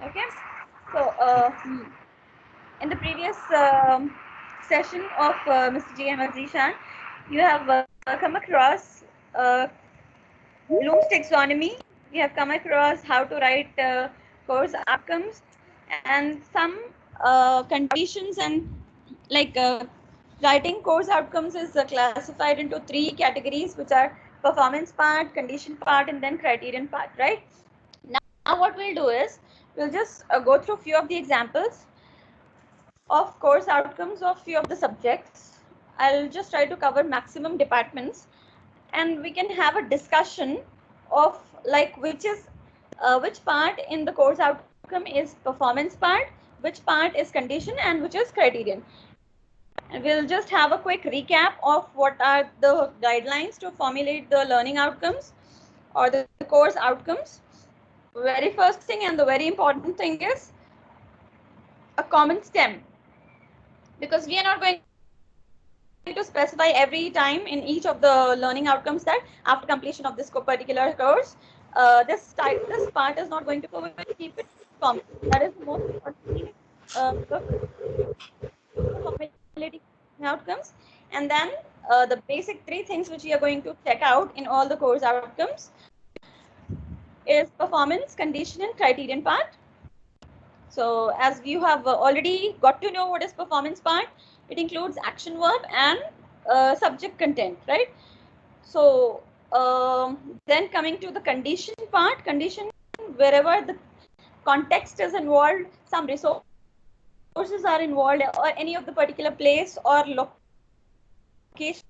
Speaker 9: Okay. So in the previous session of Mr. G.M. Zishan, you have come across Bloom's taxonomy. You have come across how to write course outcomes and some conditions, and like writing course outcomes is classified into 3 categories, which are performance part, condition part, and then criterion part, right? Now what we'll do is we'll just go through a few of the examples of course outcomes of few of the subjects. I'll just try to cover maximum departments, and we can have a discussion of like which part in the course outcome is performance part, which part is condition, and which is criterion. And we'll just have a quick recap of what are the guidelines to formulate the learning outcomes or the course outcomes. Very first thing and the very important thing is a common stem, because we are not going to specify every time in each of the learning outcomes that after completion of this particular course, this part is not going to cover. Keep it common. That is the most important thing. Formulating outcomes, and then the basic 3 things which we are going to check out in all the course outcomes is performance, condition, and criterion part. So as you have already got to know what is performance part, it includes action verb and subject content, right? So then coming to the condition part, condition wherever the context is involved, some resources are involved, or any of the particular place or location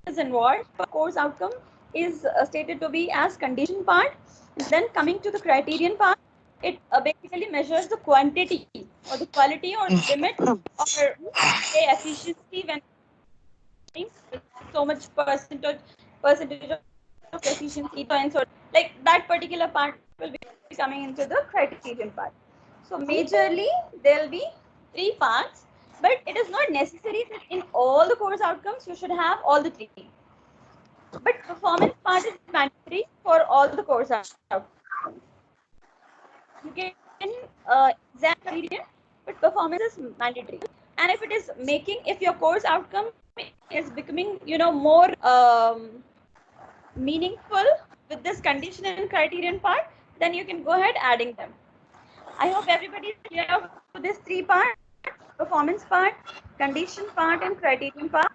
Speaker 9: is involved, course outcome is stated to be as condition part. And then coming to the criterion part, it basically measures the quantity or the quality or limit or efficiency when so much percentage of efficiency, and so like that particular part will be coming into the criterion part. So majorly there will be 3 parts, but it is not necessary that in all the course outcomes you should have all the 3. But performance part is mandatory for all the course outcomes. You can exam criterion, but performance is mandatory. And if it is if your course outcome is becoming, more meaningful with this condition and criterion part, then you can go ahead adding them. I hope everybody is clear to this 3 parts: performance part, condition part, and criterion part.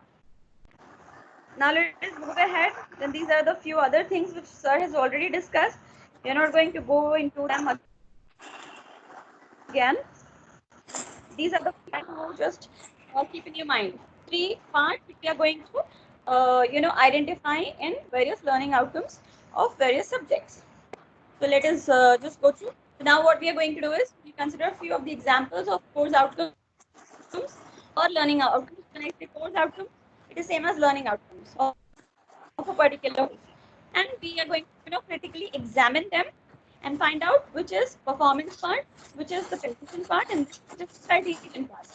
Speaker 9: Now let's move ahead. Then these are the few other things which sir has already discussed. We are not going to go into them again. These are the things to just keep in your mind. 3 parts which we are going to identify in various learning outcomes of various subjects. So let us just go through. Now what we are going to do is we consider a few of the examples of course outcomes or learning outcomes. When I say course outcomes, it is same as learning outcomes of a particular course. And we are going to critically examine them and find out which is performance part, which is the condition part, and which is the criterion part.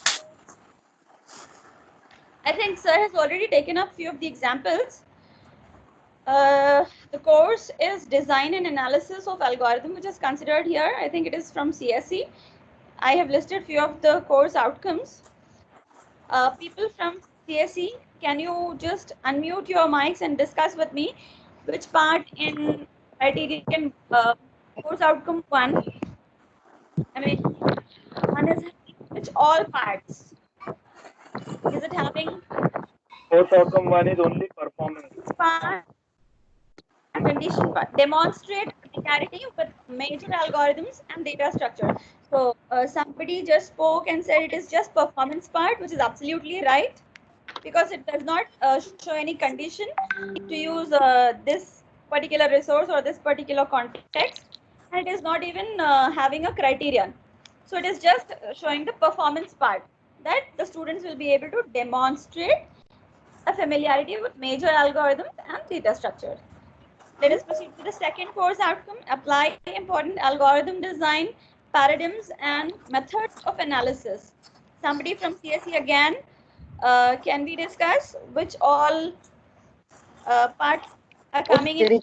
Speaker 9: I think sir has already taken up few of the examples. The course is design and analysis of algorithm, which is considered here. I think it is from CSE. I have listed few of the course outcomes. People from CSE, can you just unmute your mics and discuss with me which part in criterion course outcome 1? I mean, one is which all parts? Is it having
Speaker 2: Course outcome 1 is only performance
Speaker 9: part? Condition part. Demonstrate clarity with major algorithms and data structure. So somebody just spoke and said it is just performance part, which is absolutely right, because it does not show any condition to use this particular resource or this particular context, and it is not even having a criterion. So it is just showing the performance part, that the students will be able to demonstrate a familiarity with major algorithms and data structures. Let us proceed to the second course outcome. Apply important algorithm design, paradigms, and methods of analysis. Somebody from CSE again. Can we discuss which all parts are coming in?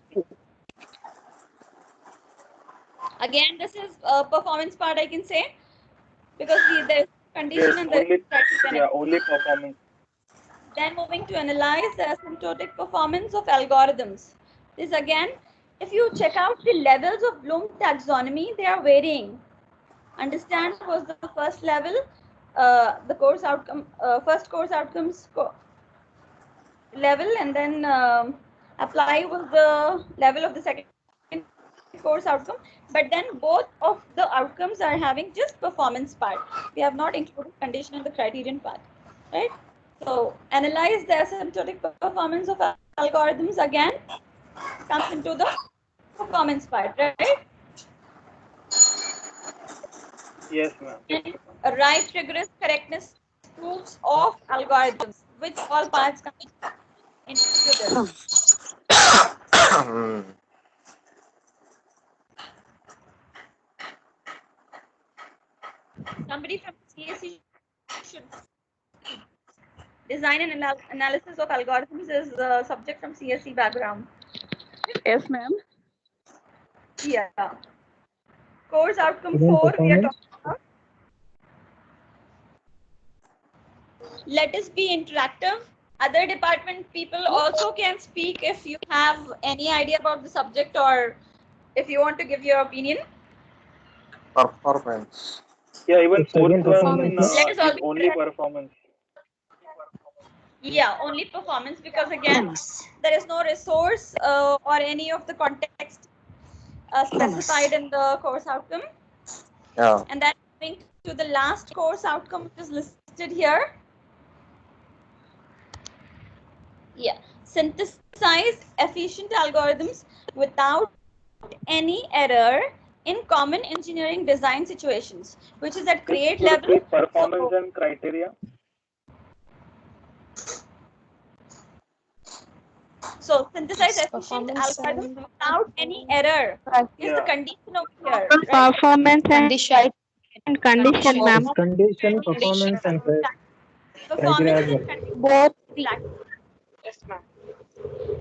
Speaker 9: Again, this is performance part, I can say, because there is condition and there is
Speaker 10: only performance.
Speaker 9: Then moving to analyze the asymptotic performance of algorithms. This again, if you check out the levels of Bloom taxonomy, they are varying. Understand was the first level, the course outcome, first course outcomes level, and then apply was the level of the second course outcome. But then both of the outcomes are having just performance part. We have not included condition and the criterion part, right? So analyze the asymptotic performance of algorithms again comes into the performance part, right?
Speaker 10: Yes, ma'am.
Speaker 9: And write rigorous correctness proofs of algorithms, which all parts come into this. Somebody from CSE should design and analysis of algorithms is a subject from CSE background.
Speaker 1: Yes, ma'am.
Speaker 9: Yeah. Course outcome 4 we are talking about. Let us be interactive. Other department people also can speak if you have any idea about the subject or if you want to give your opinion.
Speaker 10: Performance. Yeah, even fourth one
Speaker 9: Let us all
Speaker 10: is only performance.
Speaker 9: Yeah, only performance, because again, there is no resource or any of the context specified in the course outcome.
Speaker 10: Yeah.
Speaker 9: And that brings to the last course outcome, which is listed here. Yeah, synthesize efficient algorithms without any error in common engineering design situations, which is at create level.
Speaker 10: Performance and criteria.
Speaker 9: So synthesize efficient algorithms without any error is the condition over here. Right?
Speaker 1: Performance and condition, ma'am.
Speaker 2: Condition, performance, and
Speaker 9: Performance
Speaker 2: as
Speaker 9: and
Speaker 2: well.
Speaker 9: condition.
Speaker 1: Both.
Speaker 9: Yes, ma'am.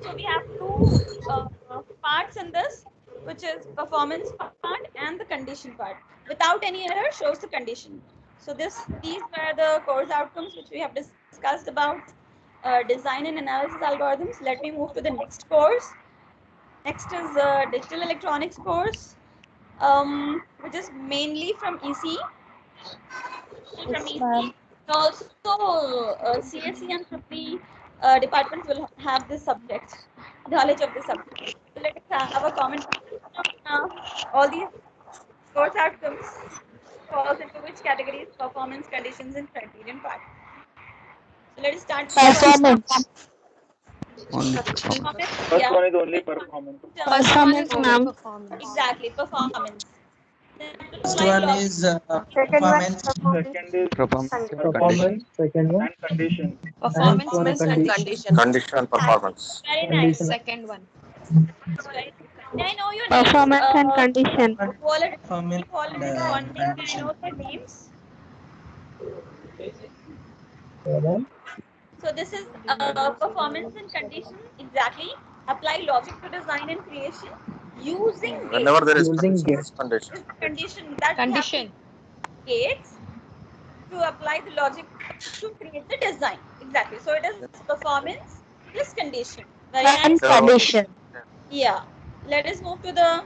Speaker 9: So we have two parts in this, which is performance part and the condition part. Without any error shows the condition. So these were the course outcomes which we have discussed about design and analysis algorithms. Let me move to the next course. Next is digital electronics course, which is mainly from EC. From EC. Also, CSE and Triply departments will have this subject, knowledge of this subject. So let us have a comment on all these course outcomes falls into which categories: performance, conditions, and criterion part. So let us start with
Speaker 1: Performance.
Speaker 9: performance.
Speaker 10: First one is only performance.
Speaker 1: Performance, ma'am.
Speaker 9: Exactly, performance.
Speaker 11: First one is performance.
Speaker 10: Second is
Speaker 2: Performance. Second one.
Speaker 10: and condition.
Speaker 6: Performance
Speaker 2: And
Speaker 6: plus condition.
Speaker 10: Condition and performance.
Speaker 9: Very nice.
Speaker 6: Second one.
Speaker 9: May I know your names?
Speaker 1: Performance and condition.
Speaker 9: Who already
Speaker 11: Performance
Speaker 9: responding?
Speaker 11: and
Speaker 9: May I
Speaker 11: condition.
Speaker 9: know their names?
Speaker 2: Madam?
Speaker 9: So this is performance and condition. Exactly. Apply logic to design and creation using
Speaker 10: Whenever there is
Speaker 2: Using
Speaker 10: condition,
Speaker 2: gates.
Speaker 10: it's condition.
Speaker 9: is the condition that we have to gates to apply the logic to create the design. Exactly. So it is performance plus condition. Very
Speaker 1: And
Speaker 9: nice.
Speaker 1: condition.
Speaker 9: Yeah. Let us move to the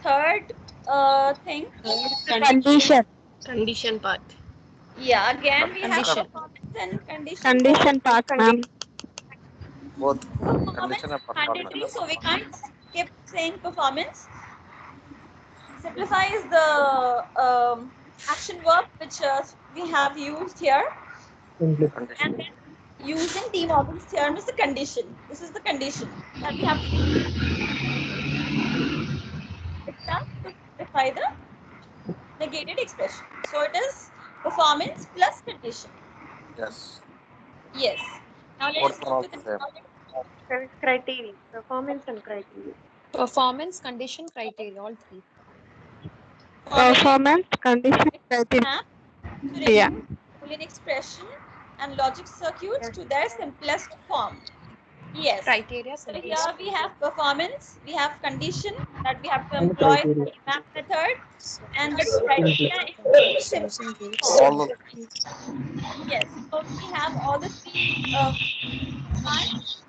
Speaker 9: third thing.
Speaker 1: Condition.
Speaker 6: Condition part.
Speaker 9: Yeah. Again, we have
Speaker 6: Condition.
Speaker 9: performance and condition.
Speaker 1: Condition part, ma'am.
Speaker 10: Both
Speaker 9: Performance
Speaker 10: condition and
Speaker 9: mandatory,
Speaker 10: performance.
Speaker 9: so we can't skip saying performance. Simplifies the action verb which we have used here, and then using De Morgan's theorem is the condition. This is the condition that we have to simplify the negated expression. So it is performance plus condition.
Speaker 10: Yes.
Speaker 9: Yes. Now let's
Speaker 10: Both are
Speaker 9: move to
Speaker 10: also
Speaker 9: the
Speaker 10: same.
Speaker 9: next
Speaker 6: Criteria. Performance and criteria.
Speaker 12: Performance, condition, criteria, all three.
Speaker 1: Performance, condition, criteria.
Speaker 9: map to
Speaker 1: Yeah.
Speaker 9: reduce Boolean expression and logic circuits to their simplest form. Yes.
Speaker 12: Criteria,
Speaker 9: So
Speaker 12: simplest
Speaker 9: here we have performance, we have condition that we have to
Speaker 2: And
Speaker 9: employ
Speaker 2: criteria.
Speaker 9: the map method, and the
Speaker 12: Simplest.
Speaker 9: criteria is the simplest
Speaker 12: Using gates.
Speaker 9: form.
Speaker 10: All the
Speaker 9: Yes. So we have all the three parts,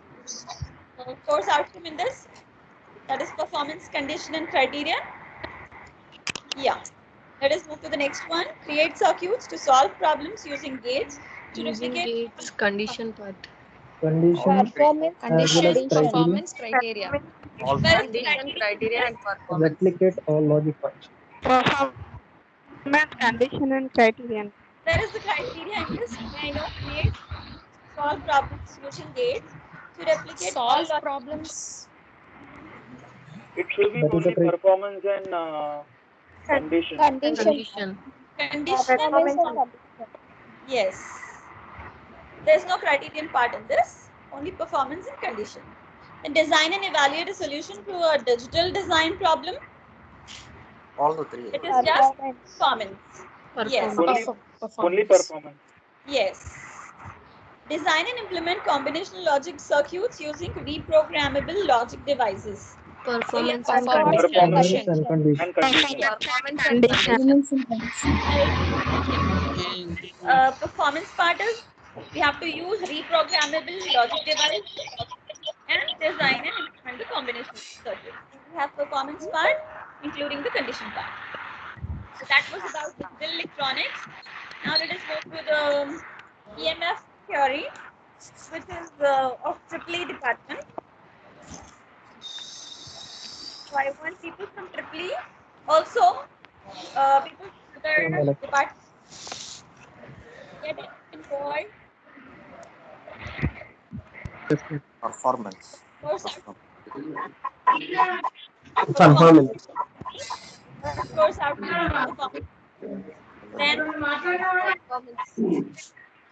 Speaker 9: course outcome in this. That is performance, condition, and criteria. Yeah. Let us move to the next one. Create circuits to solve problems using gates to
Speaker 6: Using
Speaker 9: replicate
Speaker 6: gates, condition part.
Speaker 2: Condition
Speaker 4: Performance
Speaker 2: as well as
Speaker 12: Condition,
Speaker 2: criteria.
Speaker 12: performance, criteria.
Speaker 10: all
Speaker 9: Where is
Speaker 6: Condition, criteria, and performance.
Speaker 2: Replicate all logic functions.
Speaker 1: Performance, condition, and criterion.
Speaker 9: Where is the criteria in this? May I know? Create, solve problems using gates to replicate all
Speaker 12: Solve
Speaker 9: logic.
Speaker 12: problems.
Speaker 10: It should be
Speaker 2: That is the
Speaker 10: only
Speaker 2: criteria.
Speaker 10: performance and condition.
Speaker 6: Condition.
Speaker 9: Condition and yes. There's no criterion part in this, only performance and condition. And design and evaluate a solution to a digital design problem.
Speaker 10: All the three.
Speaker 9: It is just performance. Yes.
Speaker 10: Only performance.
Speaker 9: Yes. Design and implement combinational logic circuits using reprogrammable logic devices.
Speaker 6: Performance
Speaker 9: So,
Speaker 6: and
Speaker 12: Performance,
Speaker 6: condition.
Speaker 2: Performance
Speaker 12: condition.
Speaker 2: and condition.
Speaker 10: And condition.
Speaker 6: Performance and condition.
Speaker 9: performance part is we have to use reprogrammable logic device and design and implement the combination circuit. We have performance part including the condition part. So that was about digital electronics. Now let us move to the EMF theory, which is of EEE department. So I want people from EEE, also people from other departments get involved.
Speaker 10: Performance.
Speaker 9: Course
Speaker 5: Performance.
Speaker 9: course outcome. Then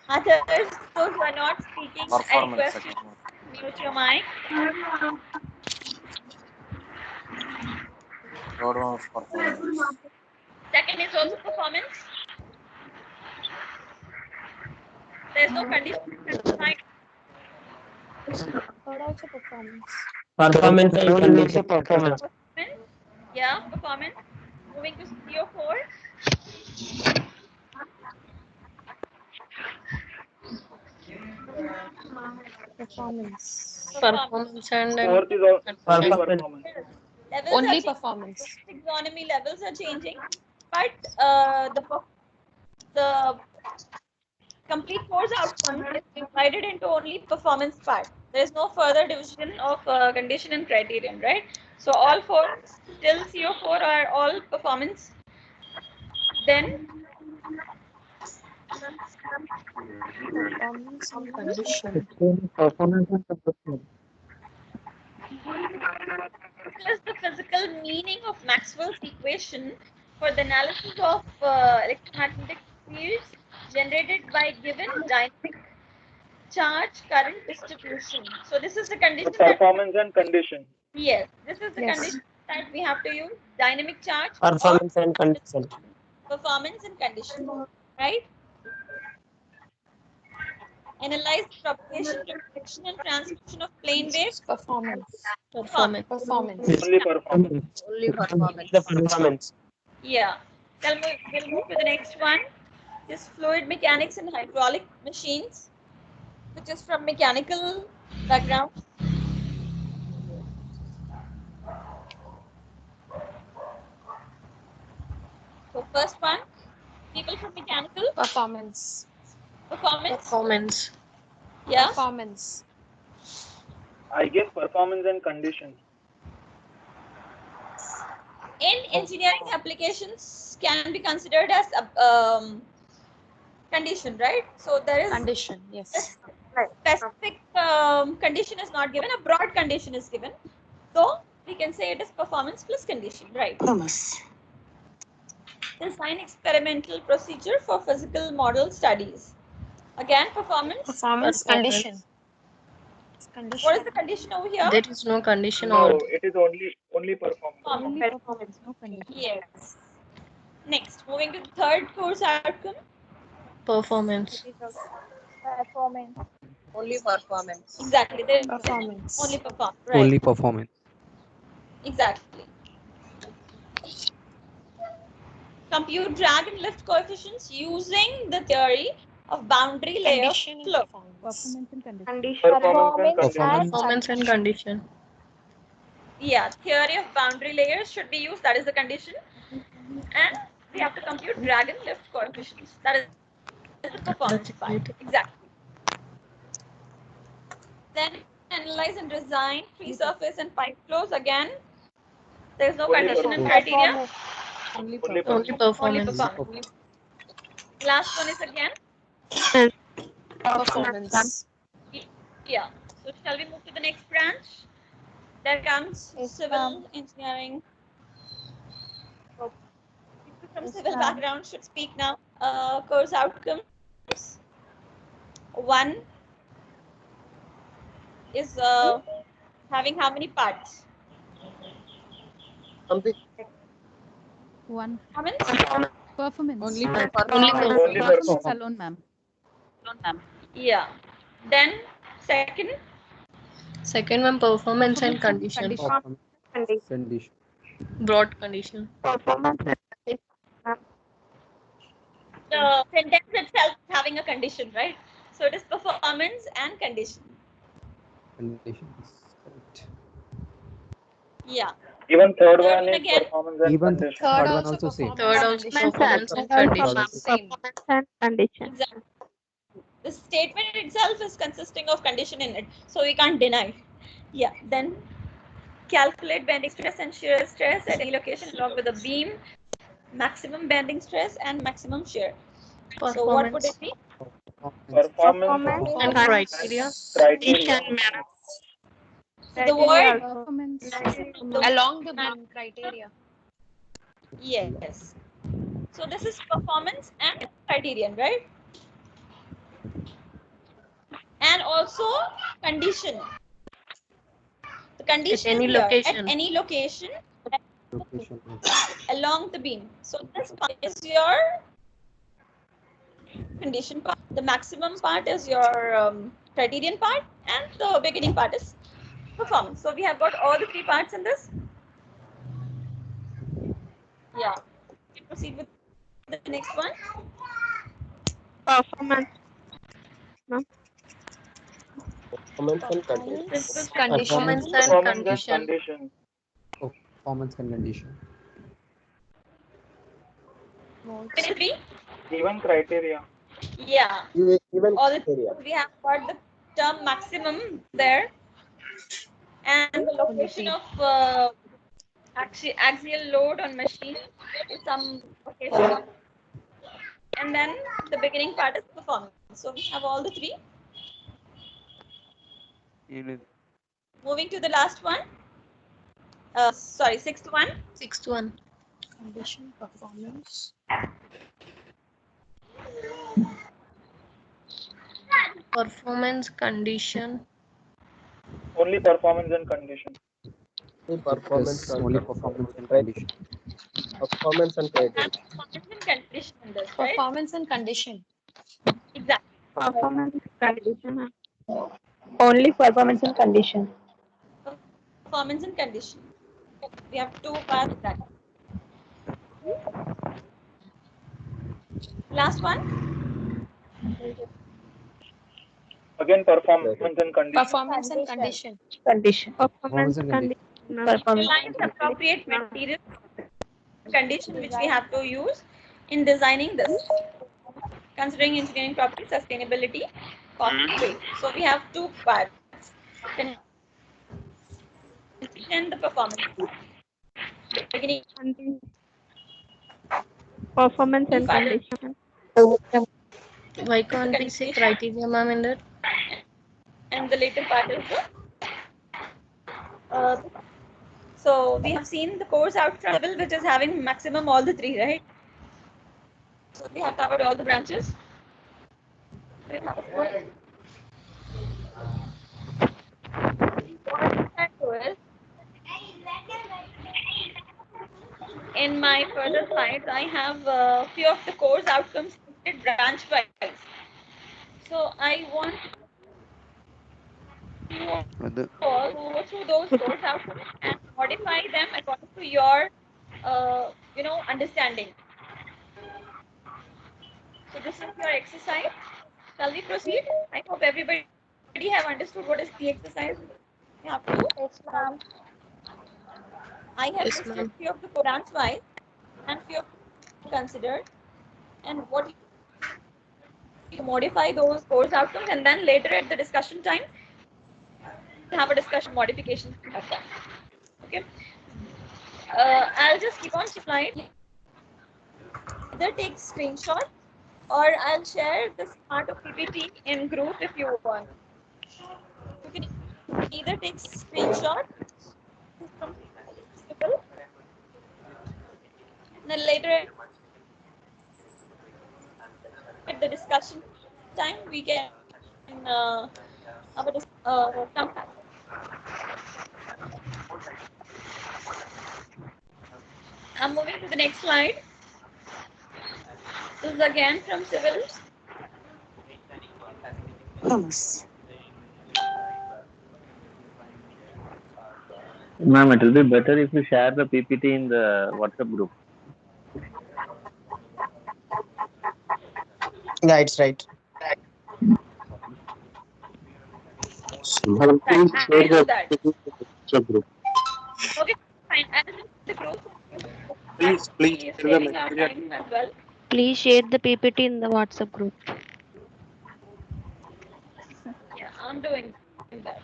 Speaker 9: others, those who are not speaking, I
Speaker 10: Performance.
Speaker 9: request you to mute your mic.
Speaker 10: Third one is performance.
Speaker 9: Second is also performance. There's no condition.
Speaker 12: Third also performance.
Speaker 5: Performance and condition. Performance.
Speaker 9: Yeah, performance. Moving to CO4.
Speaker 12: Performance.
Speaker 6: Performance and
Speaker 10: Fourth is only
Speaker 5: Performance.
Speaker 10: performance.
Speaker 9: Levels
Speaker 12: Only
Speaker 9: are changing.
Speaker 12: performance.
Speaker 9: Taxonomy levels are changing, but the complete course outcome is divided into only performance part. There is no further division of condition and criterion, right? So all four till CO4 are all performance. Then
Speaker 12: Performance and condition.
Speaker 2: Performance and condition.
Speaker 9: is the physical meaning of Maxwell's equation for the analysis of electromagnetic fields generated by given dynamic charge current distribution. So this is the condition
Speaker 10: So performance and condition.
Speaker 9: yes, this is the
Speaker 12: Yes.
Speaker 9: condition that we have to use dynamic charge
Speaker 5: Performance and condition.
Speaker 9: or performance and condition, right? Analyze the propagation, reflection, and transmission of plane waves.
Speaker 12: Performance.
Speaker 6: performance.
Speaker 12: Performance.
Speaker 10: Only performance.
Speaker 6: Only performance.
Speaker 5: The performance.
Speaker 9: Yeah. Then we'll move to the next one. Is fluid mechanics and hydraulic machines, which is from mechanical background. So first one, people from mechanical
Speaker 12: Performance.
Speaker 9: performance.
Speaker 6: Performance.
Speaker 9: Yeah.
Speaker 12: Performance.
Speaker 10: I guess performance and condition.
Speaker 9: In engineering applications can be considered as condition, right? So there is
Speaker 12: Condition. Yes.
Speaker 9: specific condition is not given, a broad condition is given. So we can say it is performance plus condition, right? Design experimental procedure for physical model studies. Again, performance.
Speaker 12: Performance. Condition.
Speaker 9: What is the condition over here?
Speaker 6: There is no condition
Speaker 10: No,
Speaker 6: over
Speaker 10: it is only performance.
Speaker 12: Only performance, no condition.
Speaker 9: Yes. Next, moving to the third course outcome.
Speaker 6: performance.
Speaker 9: Performance.
Speaker 12: Only performance.
Speaker 9: Exactly. There is
Speaker 12: Performance.
Speaker 9: only performance. Right.
Speaker 8: Only performance.
Speaker 9: Exactly. Compute drag and lift coefficients using the theory of boundary layer
Speaker 12: Condition and
Speaker 9: flow.
Speaker 12: performance.
Speaker 6: Performance and condition.
Speaker 9: Yeah, theory of boundary layers should be used. That is the condition. And we have to compute drag and lift coefficients. That is the performance
Speaker 6: That's
Speaker 9: part.
Speaker 6: it.
Speaker 9: Exactly. Then analyze and design free surface and pipe flows. Again, there is no
Speaker 10: Only
Speaker 9: condition and
Speaker 10: performance.
Speaker 9: criteria.
Speaker 12: Only
Speaker 10: Only
Speaker 12: performance.
Speaker 6: Only performance.
Speaker 9: Performance. Last one is again.
Speaker 12: Performance.
Speaker 9: Yeah. So shall we move to the next branch? There comes civil engineering. So, people from civil background should speak now. Course outcomes. One is having how many parts?
Speaker 13: One.
Speaker 9: Performance?
Speaker 13: Performance.
Speaker 12: Only
Speaker 6: Only
Speaker 12: performance.
Speaker 13: Performance alone, ma'am.
Speaker 9: Yeah. Then second.
Speaker 6: Second one, performance and condition.
Speaker 8: Performance. Condition.
Speaker 6: Broad condition.
Speaker 9: The sentence itself is having a condition, right? So it is performance and condition.
Speaker 8: Conditions. Correct.
Speaker 9: Yeah.
Speaker 10: Even third
Speaker 9: Third
Speaker 10: one
Speaker 9: one
Speaker 10: is
Speaker 9: again.
Speaker 10: performance and
Speaker 8: Even
Speaker 10: condition.
Speaker 8: third one also same.
Speaker 6: Third also performance and condition.
Speaker 12: Same.
Speaker 9: Exactly. The statement itself is consisting of condition in it, so we can't deny. Yeah. Then calculate bending stress and shear stress at any location along with the beam, maximum bending stress and maximum shear. So what would it be?
Speaker 10: Performance
Speaker 6: And criteria.
Speaker 10: criteria.
Speaker 9: So the word
Speaker 13: Performance.
Speaker 12: Along the beam criteria.
Speaker 9: yes. So this is performance and criterion, right? And also condition. The condition
Speaker 6: any
Speaker 9: is here,
Speaker 6: location.
Speaker 9: at any location
Speaker 8: Location.
Speaker 9: along the beam. So this part is your condition part. The maximum part is your criterion part, and the beginning part is performance. So we have got all the three parts in this. Yeah. We proceed with the next one.
Speaker 5: Performance.
Speaker 6: Performance and
Speaker 12: Condition.
Speaker 10: Performance and condition.
Speaker 8: Performance and condition.
Speaker 9: Three.
Speaker 10: Even criteria.
Speaker 9: Yeah.
Speaker 5: Even
Speaker 9: All we have got the term maximum there, and the location of axial load on machine is some location, and then the beginning part is performance. So we have all the three. Moving to the last one. Sorry, sixth one.
Speaker 6: Sixth one.
Speaker 12: Condition, performance.
Speaker 6: Performance, condition.
Speaker 10: Only performance and condition.
Speaker 8: Yes, only performance and condition.
Speaker 5: Performance and criteria.
Speaker 9: Performance and condition in this, right?
Speaker 12: Performance and condition.
Speaker 9: Exactly.
Speaker 5: Performance condition. Only performance and condition.
Speaker 9: Performance and condition. We have two parts of that. Last one.
Speaker 10: Again, performance and condition.
Speaker 12: Performance and condition.
Speaker 5: Condition.
Speaker 8: Performance and condition.
Speaker 5: Performance.
Speaker 9: Utilize appropriate material condition which we have to use in designing this, considering engineering property, sustainability, cost, and weight. So we have two parts, and the performance. Beginning
Speaker 5: Performance and
Speaker 9: part
Speaker 5: condition.
Speaker 6: Why can't we say criteria, ma'am, in that?
Speaker 9: and the later part is the so we have seen the course outcome level which is having maximum all the three, right? So we have covered all the branches. in my further slides, I have a few of the course outcomes branch wise. So I want you all to go through those course outcomes and modify them according to your, understanding. So this is your exercise. Shall we proceed? I hope everybody have understood what is the exercise we have to do.
Speaker 12: Yes, ma'am.
Speaker 9: I have
Speaker 6: Yes,
Speaker 9: listed
Speaker 6: ma'am.
Speaker 9: few of the branch wise and few of considered, and what you modify those course outcomes, and then later at the discussion time have a discussion modification of that. Okay. I'll just keep on slide. Either take screenshot or I'll share this part of PPT in group if you want. You can either take screenshot from people, and then later at the discussion time we can have a come back. I'm moving to the next slide. This is again from civils.
Speaker 13: Ma'am, it will be better if you share the PPT in the WhatsApp group.
Speaker 11: Yeah, it's right.
Speaker 13: Madam, please share
Speaker 9: I know
Speaker 13: the
Speaker 9: that.
Speaker 13: PPT in the WhatsApp group.
Speaker 9: Okay, fine. I'll just the group.
Speaker 13: Please
Speaker 9: Please
Speaker 13: share the
Speaker 9: saving our
Speaker 13: material.
Speaker 9: time as well.
Speaker 12: Please share the PPT in the WhatsApp group.
Speaker 9: Yeah, I'm doing that.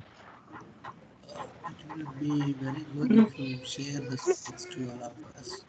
Speaker 11: It will be very good if you share the slides to all of us.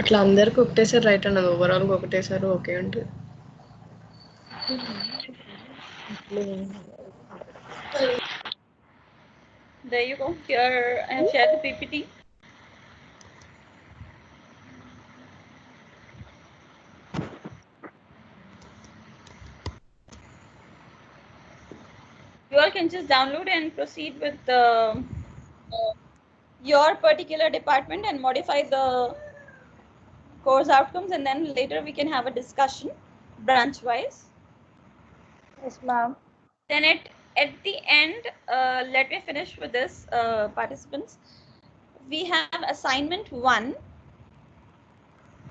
Speaker 6: అట్లా అందరికి ఒకటేసారి right అన్నది overall గా ఒకటేసారి okay అంటే
Speaker 9: There you go. Here I have shared the PPT. You all can just download and proceed with your particular department and modify the course outcomes, and then later we can have a discussion branch wise.
Speaker 12: Yes, ma'am.
Speaker 9: Then at the end, let me finish with this, participants. We have assignment 1.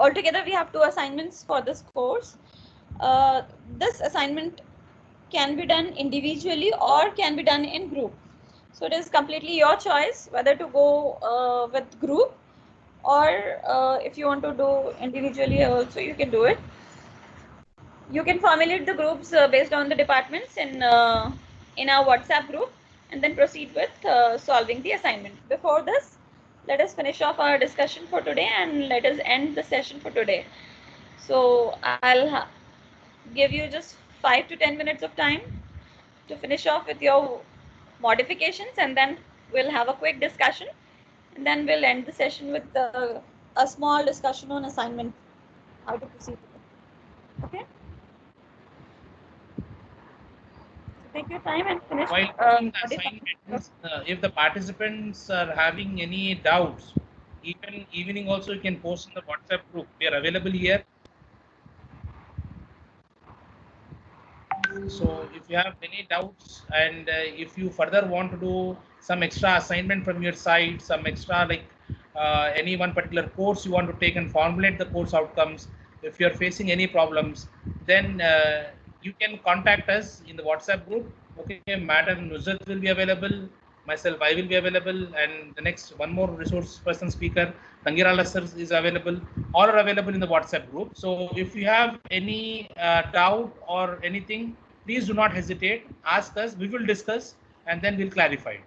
Speaker 9: Altogether, we have 2 assignments for this course. This assignment can be done individually or can be done in group. So it is completely your choice whether to go with group, or if you want to do individually also, you can do it. You can formulate the groups based on the departments in our WhatsApp group, and then proceed with solving the assignment. Before this, let us finish off our discussion for today and let us end the session for today. So I'll give you just 5 to 10 minutes of time to finish off with your modifications, and then we'll have a quick discussion, and then we'll end the session with a small discussion on assignment, how to proceed with it. Okay? Take your time and finish.
Speaker 3: While doing the assignments, if the participants are having any doubts, even evening also you can post in the WhatsApp group. We are available here. So if you have any doubts and if you further want to do some extra assignment from your side, some extra like any one particular course you want to take and formulate the course outcomes, if you're facing any problems, then you can contact us in the WhatsApp group. Okay, Madam Nuzrat will be available, myself, I will be available, and the next one more resource person speaker, Tangirala sir is available. All are available in the WhatsApp group. So if you have any doubt or anything, please do not hesitate. Ask us. We will discuss and then we'll clarify.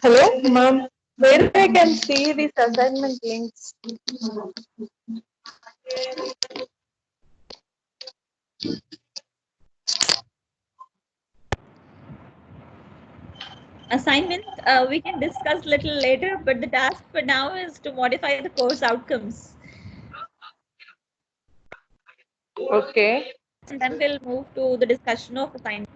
Speaker 5: Hello, ma'am. Where I can see these assignment links?
Speaker 9: Assignment we can discuss little later, but the task for now is to modify the course outcomes.
Speaker 5: Okay.
Speaker 9: And then we'll move to the discussion of assignment.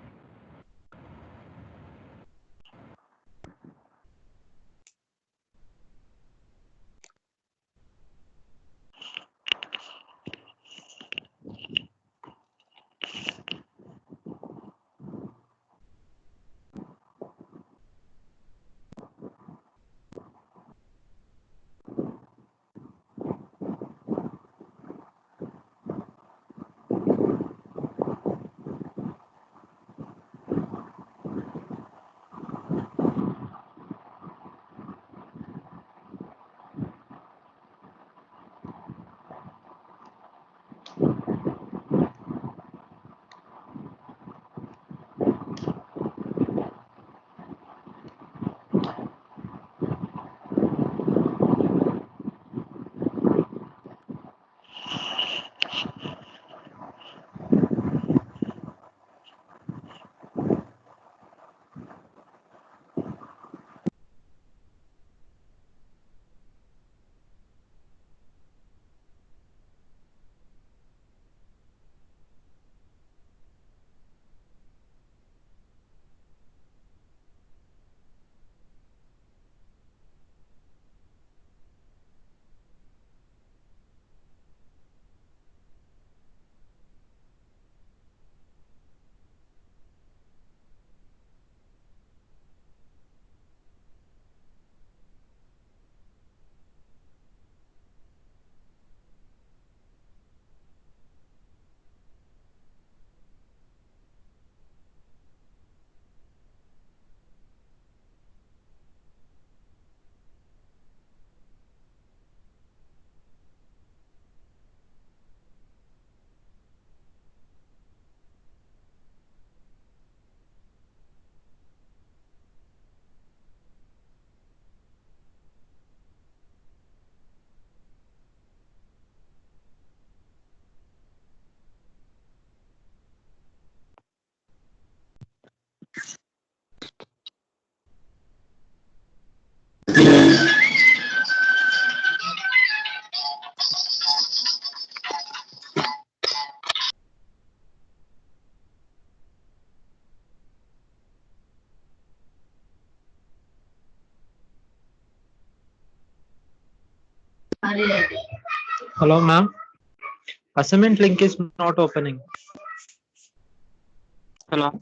Speaker 2: Hello, ma'am. Assignment link is not opening. Hello.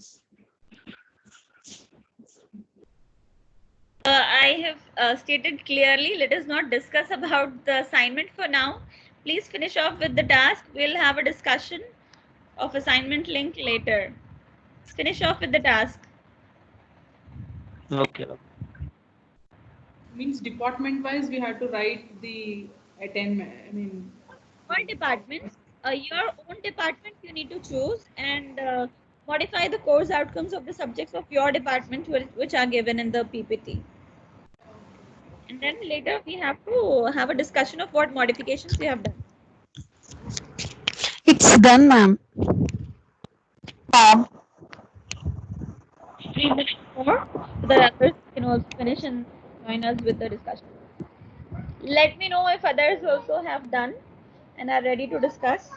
Speaker 9: I have stated clearly, let us not discuss about the assignment for now. Please finish off with the task. We'll have a discussion of assignment link later. Finish off with the task.
Speaker 2: Okay.
Speaker 7: Means department wise, we have to write the attainment. I mean,
Speaker 9: All departments, your own department you need to choose and modify the course outcomes of the subjects of your department which are given in the PPT. And then later we have to have a discussion of what modifications we have done.
Speaker 1: It's done, ma'am.
Speaker 9: 3 minutes more so that others can also finish and join us with the discussion. Let me know if others also have done and are ready to discuss.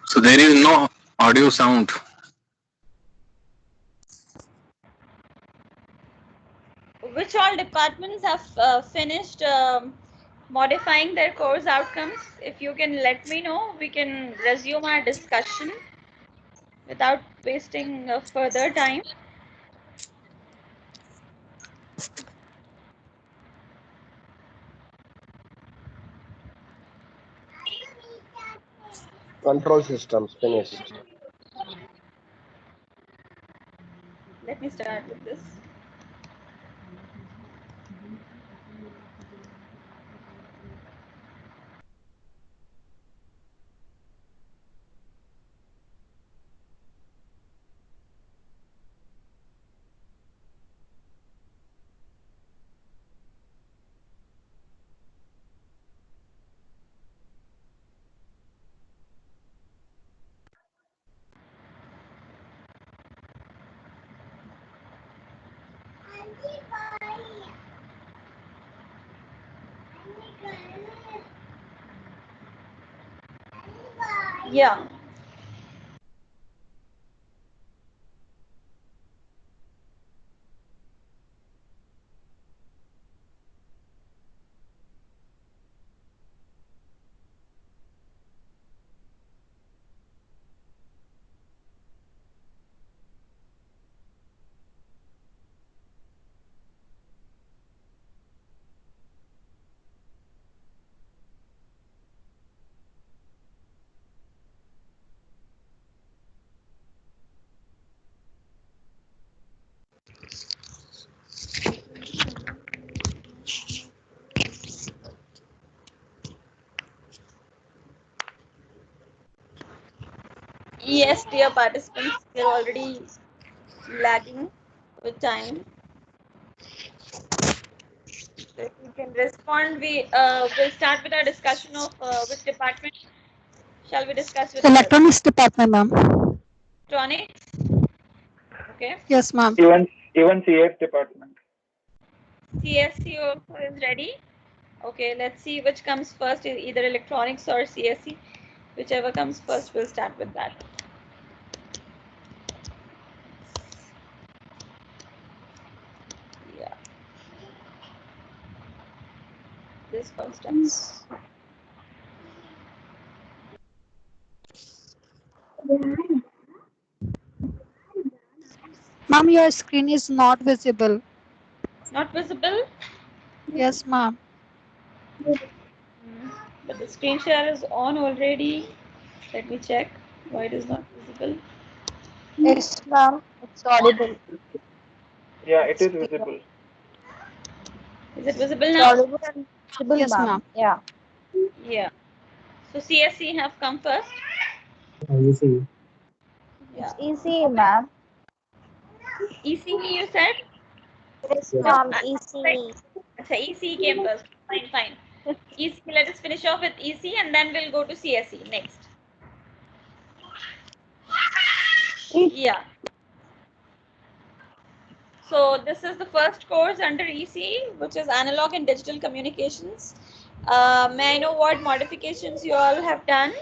Speaker 14: So there is no audio sound.
Speaker 9: Which all departments have finished modifying their course outcomes? If you can let me know, we can resume our discussion without wasting further time.
Speaker 8: Control systems finished.
Speaker 9: Let me start with this. Yeah. Yes, dear participants, we are already lagging with time. So if you can respond, we will start with our discussion of which department shall we discuss with
Speaker 1: Electronics department, ma'am.
Speaker 9: electronics? Okay.
Speaker 1: Yes, ma'am.
Speaker 10: Events Even CS department.
Speaker 9: CSE also is ready. Okay, let's see which comes first, either electronics or CSE. Whichever comes first, we'll start with that. Yeah. This first steps.
Speaker 15: Ma'am, your screen is not visible.
Speaker 9: Not visible?
Speaker 15: Yes, ma'am.
Speaker 9: But the screen share is on already. Let me check why it is not visible.
Speaker 12: Yes, ma'am. It's audible.
Speaker 10: Yeah, it is visible.
Speaker 9: Is it visible
Speaker 12: It's
Speaker 9: now?
Speaker 12: audible and visible,
Speaker 15: Yes,
Speaker 12: ma'am.
Speaker 15: ma'am.
Speaker 12: Yeah.
Speaker 9: Yeah. So CSE have come first.
Speaker 2: Easy.
Speaker 9: Yeah.
Speaker 12: It's easy, ma'am.
Speaker 9: ECE you said?
Speaker 12: Yes,
Speaker 9: No,
Speaker 12: ma'am. Easy.
Speaker 9: Achha, ECE came first. Fine, fine. ECE, let us finish off with ECE and then we'll go to CSE next. Yeah. So this is the first course under ECE, which is Analog and Digital Communications. May I know what modifications you all have done?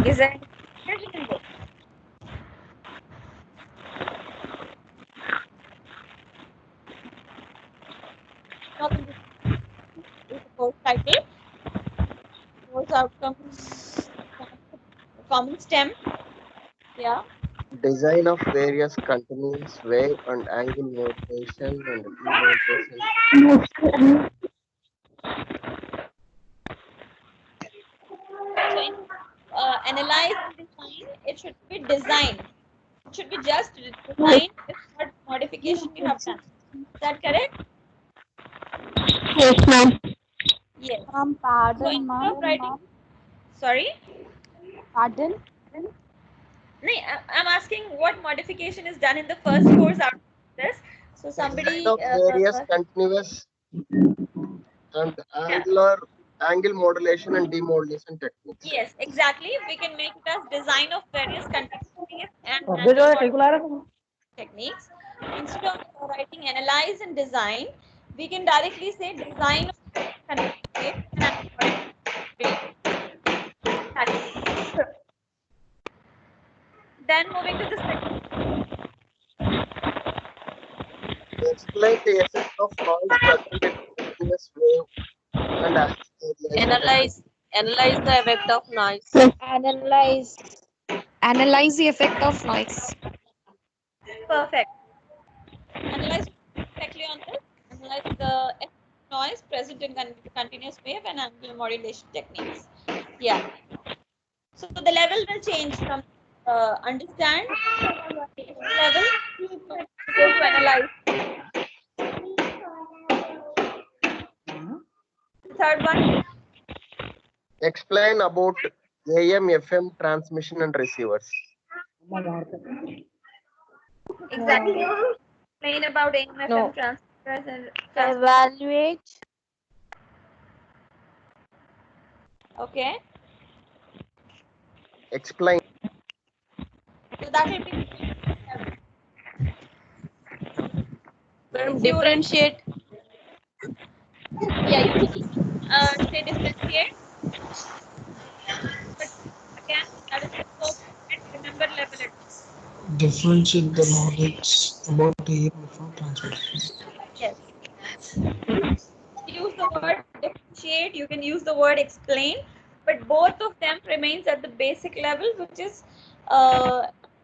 Speaker 9: Is there any question in this? Not in this. Is the course title? Course outcomes. Common STEM. Yeah.
Speaker 8: Design of various continuous wave and angle modulation and demodulation.
Speaker 9: So in analyze and design, it should be design. It should be just design with what modification you have done. Is that correct?
Speaker 15: Yes, ma'am.
Speaker 9: Yes.
Speaker 12: Ma'am,
Speaker 9: So
Speaker 12: pardon,
Speaker 9: instead
Speaker 12: ma'am.
Speaker 9: of writing, sorry?
Speaker 12: Pardon?
Speaker 9: No, I'm asking what modification is done in the first course out of this. So somebody.
Speaker 8: Design of various continuous and angle modulation and demodulation techniques.
Speaker 9: Yes, exactly. We can make it as design of various continuous waves and angle modulation techniques. Instead of writing analyze and design, we can directly say design of continuous waves and angle modulation. Then moving to the second.
Speaker 8: Explain the effect of noise present in continuous wave and angle modulation.
Speaker 16: Analyze the effect of noise.
Speaker 15: Analyze the effect of noise.
Speaker 9: Perfect. Analyze correctly on this. Analyze the effect of noise present in continuous wave and angular modulation techniques. Yeah. So the level will change from understand level to go to analyze. Third one.
Speaker 8: Explain about AM, FM transmission and receivers.
Speaker 9: Exactly. Explain about AM, FM transmitters and
Speaker 12: Evaluate.
Speaker 9: Okay.
Speaker 8: Explain.
Speaker 9: So that will be
Speaker 16: Differentiate.
Speaker 9: Yeah, you can say differentiate. But again, that is the scope and remember level it.
Speaker 11: Differentiate the knowledge about AM/FM transmission.
Speaker 9: Yes. Use the word differentiate, you can use the word explain, but both of them remains at the basic level, which is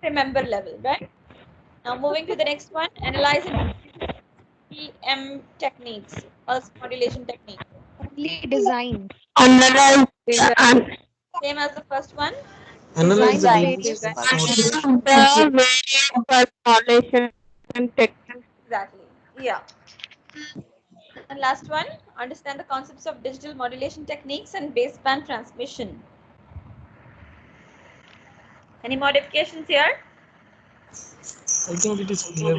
Speaker 9: remember level, right? Now moving to the next one, analyze and EM techniques, pulse modulation technique.
Speaker 15: Only design.
Speaker 9: Analyze. Same as the first one.
Speaker 11: Analyze the
Speaker 15: various
Speaker 9: pulse modulation techniques. Exactly. Yeah. And last one, understand the concepts of digital modulation techniques and baseband transmission. Any modifications here?
Speaker 17: I think it is clear.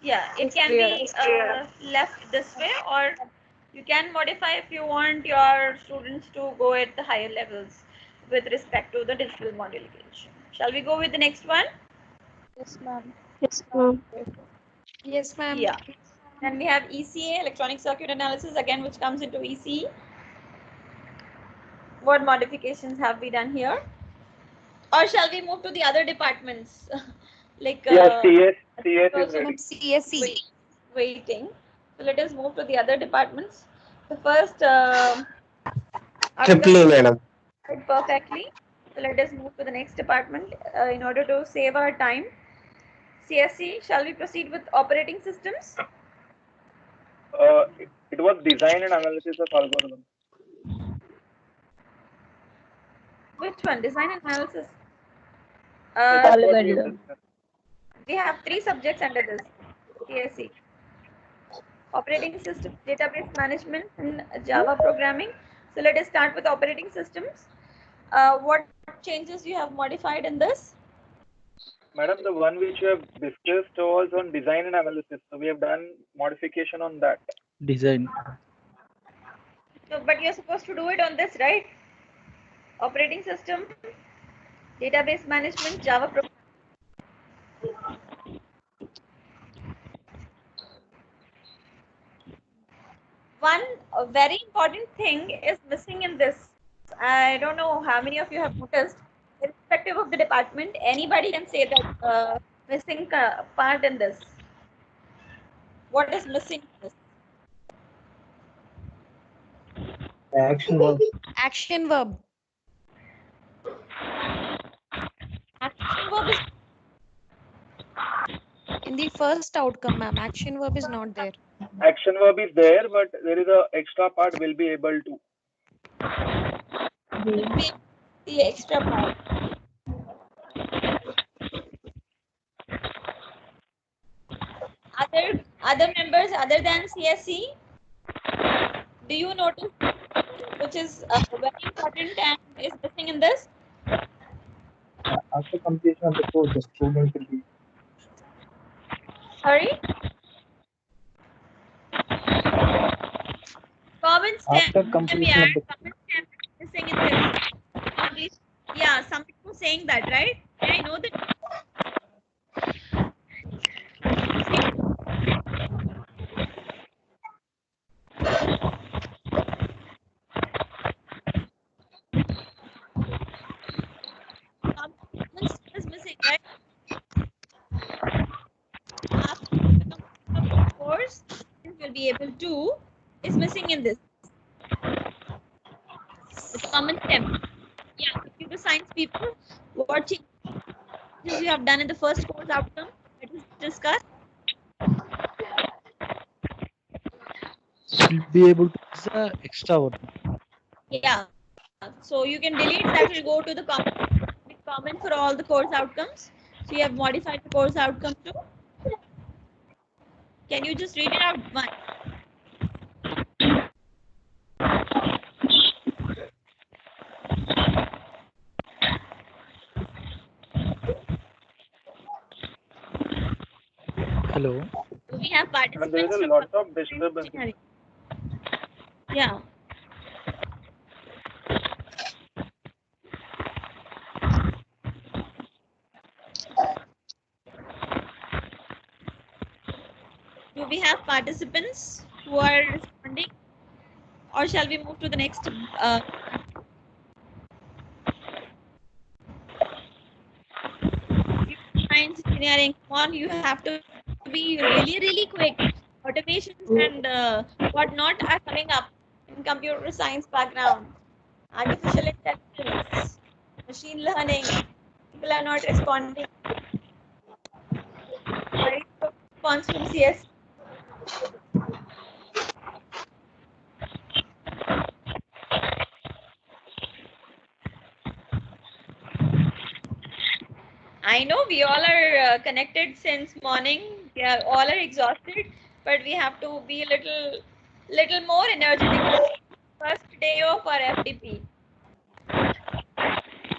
Speaker 9: Yeah, it
Speaker 5: It's
Speaker 9: can
Speaker 5: clear.
Speaker 9: be left this way, or you can modify if you want your students to go at the higher levels with respect to the digital modification. Shall we go with the next one?
Speaker 12: Yes, ma'am.
Speaker 15: Yes, ma'am. Yes, ma'am.
Speaker 9: Yeah. Then we have ECA, electronic circuit analysis, again, which comes into ECE. What modifications have we done here? Or shall we move to the other departments? Like
Speaker 10: CS is
Speaker 9: also
Speaker 10: ready.
Speaker 15: CSE.
Speaker 9: waiting. So let us move to the other departments. The first
Speaker 8: Triple A, madam.
Speaker 9: perfectly. So let us move to the next department in order to save our time. CSE, shall we proceed with operating systems?
Speaker 10: It was design and analysis of algorithm.
Speaker 9: Which one? Design and analysis.
Speaker 10: That's what we have discussed.
Speaker 9: We have 3 subjects under this CSE. Operating system, database management, and Java programming. So let us start with operating systems. What changes you have modified in this?
Speaker 10: Madam, the one which you have discussed was on design and analysis. So we have done modification on that.
Speaker 2: Design.
Speaker 9: So, but you're supposed to do it on this, right? Operating system, database management, Java programming. One very important thing is missing in this. I don't know how many of you have noticed. Irrespective of the department, anybody can say that missing part in this. What is missing in this?
Speaker 2: Action verb.
Speaker 15: Action verb.
Speaker 9: Action verb is
Speaker 15: In the first outcome, ma'am, action verb is not there.
Speaker 10: Action verb is there, but there is a extra part will be able to.
Speaker 9: The extra part. Other members other than CSE, do you notice which is very important and is missing in this?
Speaker 2: After completion of the course, the student will be.
Speaker 9: Sorry? Common stem.
Speaker 2: After completion of the
Speaker 9: Common stem is missing in this. Yeah, some people saying that, right? I know that. Common stem is missing, right? After the completion of the course, will be able to is missing in this. The common stem. Yeah, computer science people, what changes you have done in the first course outcome that is discussed?
Speaker 2: Will be able to use the extra word.
Speaker 9: Yeah. So you can delete that, will go to the comment for all the course outcomes. So you have modified the course outcome too. Can you just read it out once?
Speaker 2: Hello.
Speaker 9: We have
Speaker 10: And there is
Speaker 9: participants
Speaker 10: a
Speaker 9: from
Speaker 10: lot of disturbance.
Speaker 9: Yeah. Do we have participants who are responding, or shall we move to the next? Science engineering. Come on, you have to be really quick. Automations and whatnot are coming up in computer science background. Artificial intelligence, machine learning. People are not responding. Very good response from CS. I know we all are connected since morning. We are all are exhausted, but we have to be a little more energetic. First day of our FDP.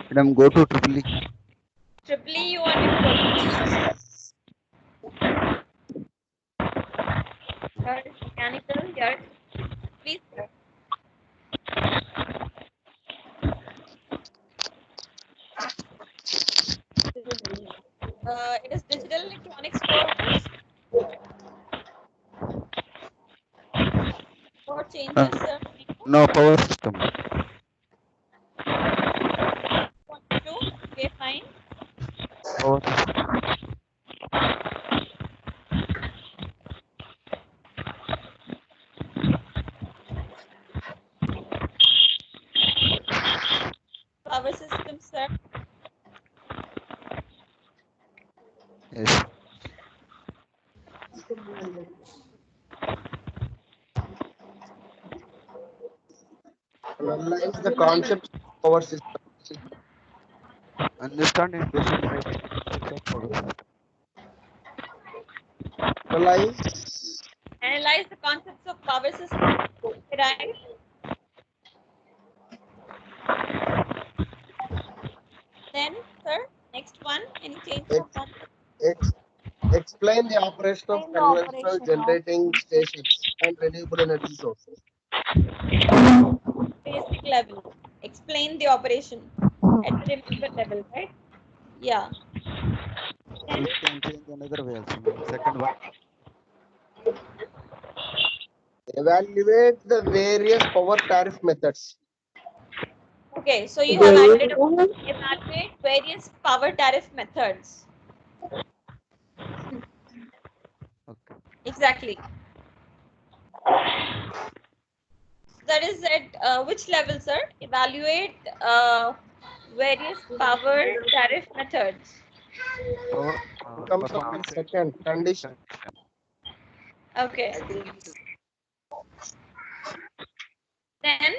Speaker 11: Madam, go to triple E.
Speaker 9: Triple E, you want me to Here is mechanical. Here, please. It is digital electronics course. What changes, sir?
Speaker 18: No, power system.
Speaker 9: 2. Okay, fine.
Speaker 18: Power system.
Speaker 9: Power system, sir.
Speaker 18: Yes.
Speaker 8: Analyze the concepts of power system.
Speaker 18: Understand and describe the concepts of power system.
Speaker 9: Analyze the concepts of power system. Right. Then, sir, next one. Any change of concept?
Speaker 8: Explain the operation of conventional generating stations and renewable energy sources.
Speaker 9: Basic level. Explain the operation at the renewable level, right? Yeah. Then,
Speaker 18: You can change another way also, ma'am. Second one.
Speaker 8: Evaluate the various power tariff methods.
Speaker 9: okay, so you have added evaluate various power tariff methods.
Speaker 18: Okay.
Speaker 9: Exactly. That is at which level, sir? Evaluate various power tariff methods.
Speaker 18: Power,
Speaker 8: Comes up in second condition.
Speaker 9: Okay. Then,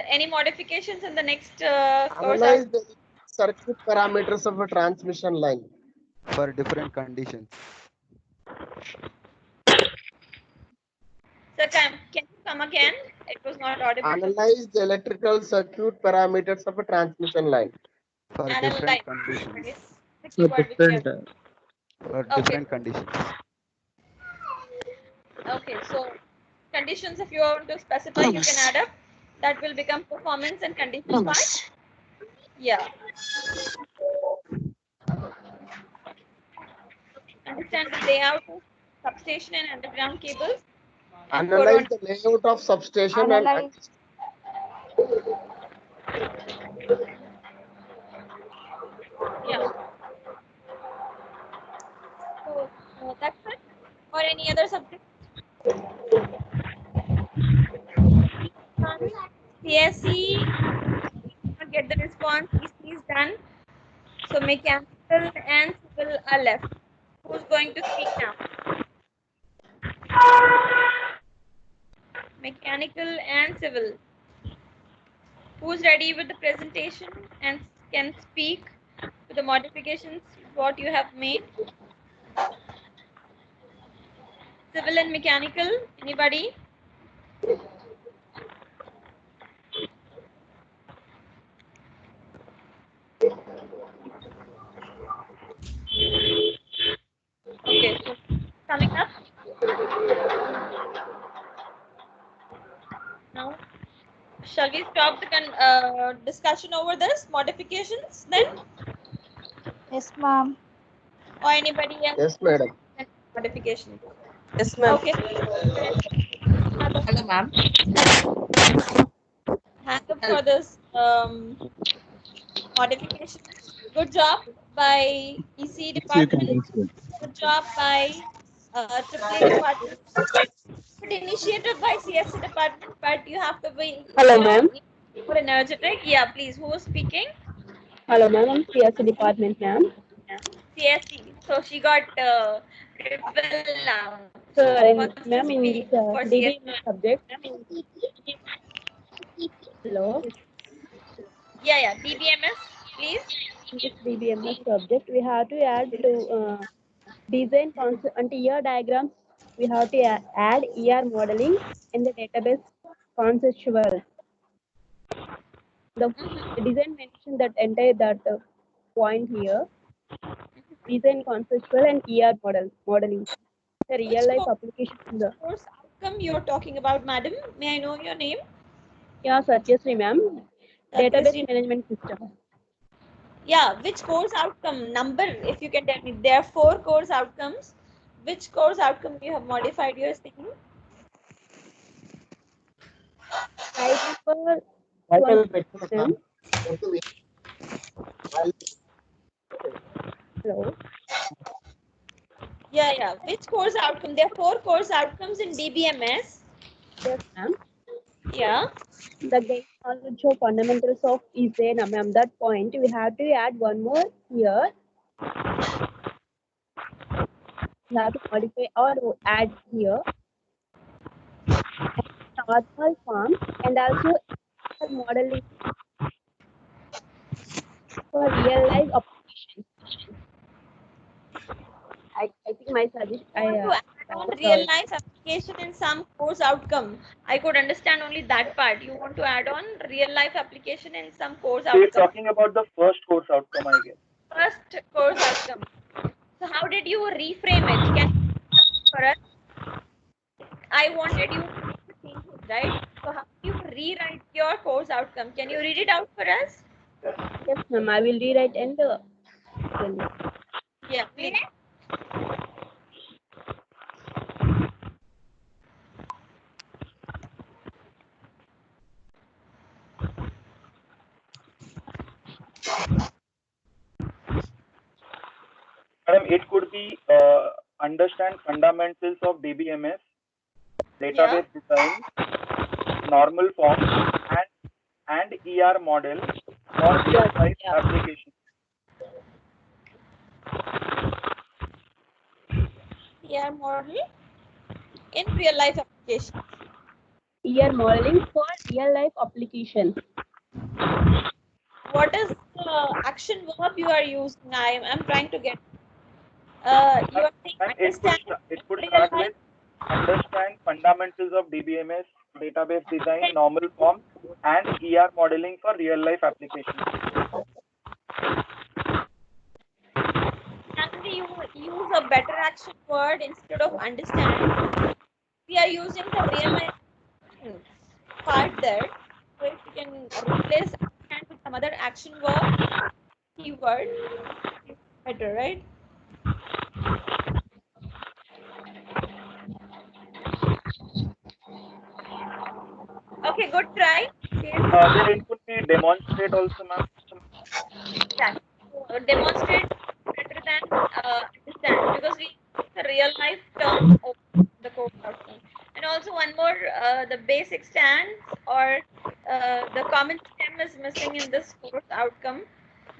Speaker 9: any modifications in the next course?
Speaker 8: Analyze the circuit parameters of a transmission line.
Speaker 18: For different conditions.
Speaker 9: Sir, can you come again? It was not audible.
Speaker 8: Analyze the electrical circuit parameters of a transmission line.
Speaker 18: For
Speaker 9: Analyze.
Speaker 18: different conditions.
Speaker 9: The keyword which you have-
Speaker 18: For different conditions.
Speaker 9: Okay, so conditions, if you want to specify, you can add up. That will become performance and condition part. Yeah. Understand the layout of substation and underground cables.
Speaker 8: Analyze the layout of substation and
Speaker 9: Yeah. So that's it. Or any other subject? CSE, get the response. EC is done. So mechanical and civil are left. Who's going to speak now? Mechanical and civil. Who's ready with the presentation and can speak to the modifications what you have made? Civil and mechanical, anybody? Okay, so coming up. Now, shall we stop the discussion over this modifications then?
Speaker 12: Yes, ma'am.
Speaker 9: Or anybody else?
Speaker 8: Yes, madam.
Speaker 9: Modifications.
Speaker 16: Yes, ma'am.
Speaker 9: Okay.
Speaker 16: Hello, ma'am.
Speaker 9: Hand up for this modifications. Good job by EC department. Good job by AAA department. Good initiative by CSC department, but you have to be
Speaker 5: Hello, ma'am.
Speaker 9: more energetic. Yeah, please. Who is speaking?
Speaker 5: Hello, ma'am. I'm CSC department, ma'am.
Speaker 9: CSC. So she got triple now.
Speaker 5: So,
Speaker 9: Wants to
Speaker 5: ma'am, in
Speaker 9: speak
Speaker 5: this
Speaker 9: for
Speaker 5: DBMS subject. Hello.
Speaker 9: Yeah. DBMS, please.
Speaker 5: In this DBMS subject, we have to add to design concept and ER diagrams. We have to add ER modeling in the database conceptual. The design mentioned that entire that point here. Design conceptual and ER modeling. The real life application in the
Speaker 9: Course outcome you're talking about, madam? May I know your name?
Speaker 5: yeah, Satyasree ma'am. Database management system.
Speaker 9: Yeah, which course outcome number, if you can tell me? There are 4 course outcomes. Which course outcome you have modified your thinking?
Speaker 5: Slide number
Speaker 2: Right, I will
Speaker 5: 20,
Speaker 2: check it,
Speaker 5: ma'am.
Speaker 2: ma'am.
Speaker 5: Hello.
Speaker 9: Yeah. Which course outcome? There are 4 course outcomes in DBMS.
Speaker 5: Yes, ma'am.
Speaker 9: Yeah.
Speaker 5: The gain knowledge of fundamentals of is there, ma'am. That point we have to add one more here. We have to modify or add here. Normal form and also modeling for real life applications. I think my suggestion.
Speaker 9: To add on real life application in some course outcome. I could understand only that part. You want to add on real life application in some course
Speaker 10: So you're
Speaker 9: outcome.
Speaker 10: talking about the first course outcome, I guess.
Speaker 9: First course outcome. So how did you reframe it? Can you for us? I wanted you to change it, right? So how do you rewrite your course outcome? Can you read it out for us?
Speaker 5: Yes, ma'am. I will rewrite and
Speaker 9: Yeah, please.
Speaker 10: Madam, it could be understand fundamentals of DBMS, database design, normal form, and ER model for real life application.
Speaker 9: ER model in real life application.
Speaker 5: ER modeling for real life application.
Speaker 9: What is the action verb you are using? I'm trying to get. You are saying understand
Speaker 10: It could
Speaker 9: real
Speaker 10: start
Speaker 9: life.
Speaker 10: with understand fundamentals of DBMS, database design, normal form, and ER modeling for real life applications.
Speaker 9: Can you use a better action word instead of understand? We are using the real life part there. So if you can replace understand with some other action verb, keyword, better, right? Okay, good try.
Speaker 10: Then it could be demonstrate also, ma'am.
Speaker 9: Yeah. So, demonstrate better than understand because we use the real life term of the course outcome. And also one more, the basic stance or the common stem is missing in this course outcome.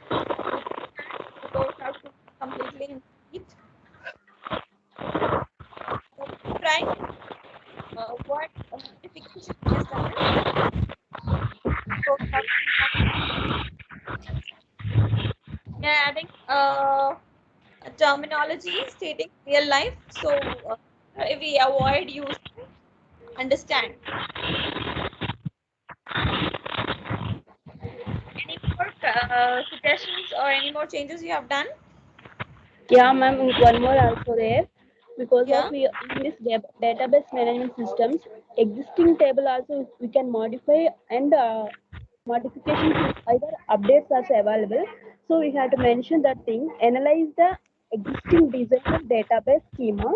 Speaker 9: The course outcome is completely incomplete. So, try what modification is done. Yeah, adding a terminology stating real life. So if we avoid using understand. Any more suggestions or any more changes you have done?
Speaker 5: Yeah, ma'am. One more also there. Because
Speaker 9: Yeah.
Speaker 5: of we in this database management systems, existing table also we can modify and modifications either updates also available. So we have to mention that thing. Analyze the existing design of database schema.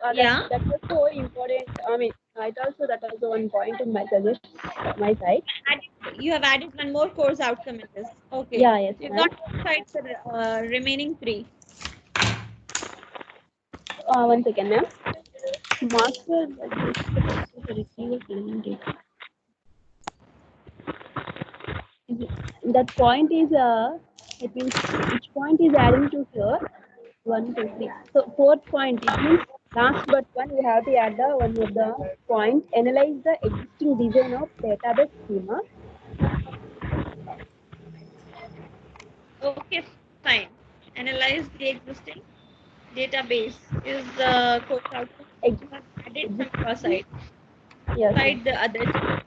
Speaker 5: That's also important. I mean, that also one point in my suggestion, my side.
Speaker 9: You have added one more course outcome in this. Okay.
Speaker 5: Yeah, yes,
Speaker 9: You've
Speaker 5: ma'am.
Speaker 9: not modified the remaining 3.
Speaker 5: One second, ma'am. Master that point is it means which point is adding to here 1 2 3 so fourth point it means last but one we have to add the one of the point analyze the existing design of database schema.
Speaker 9: Okay, fine. Analyze the existing database is the course outcome you have added from your side.
Speaker 5: Yes.
Speaker 9: Beside the other two.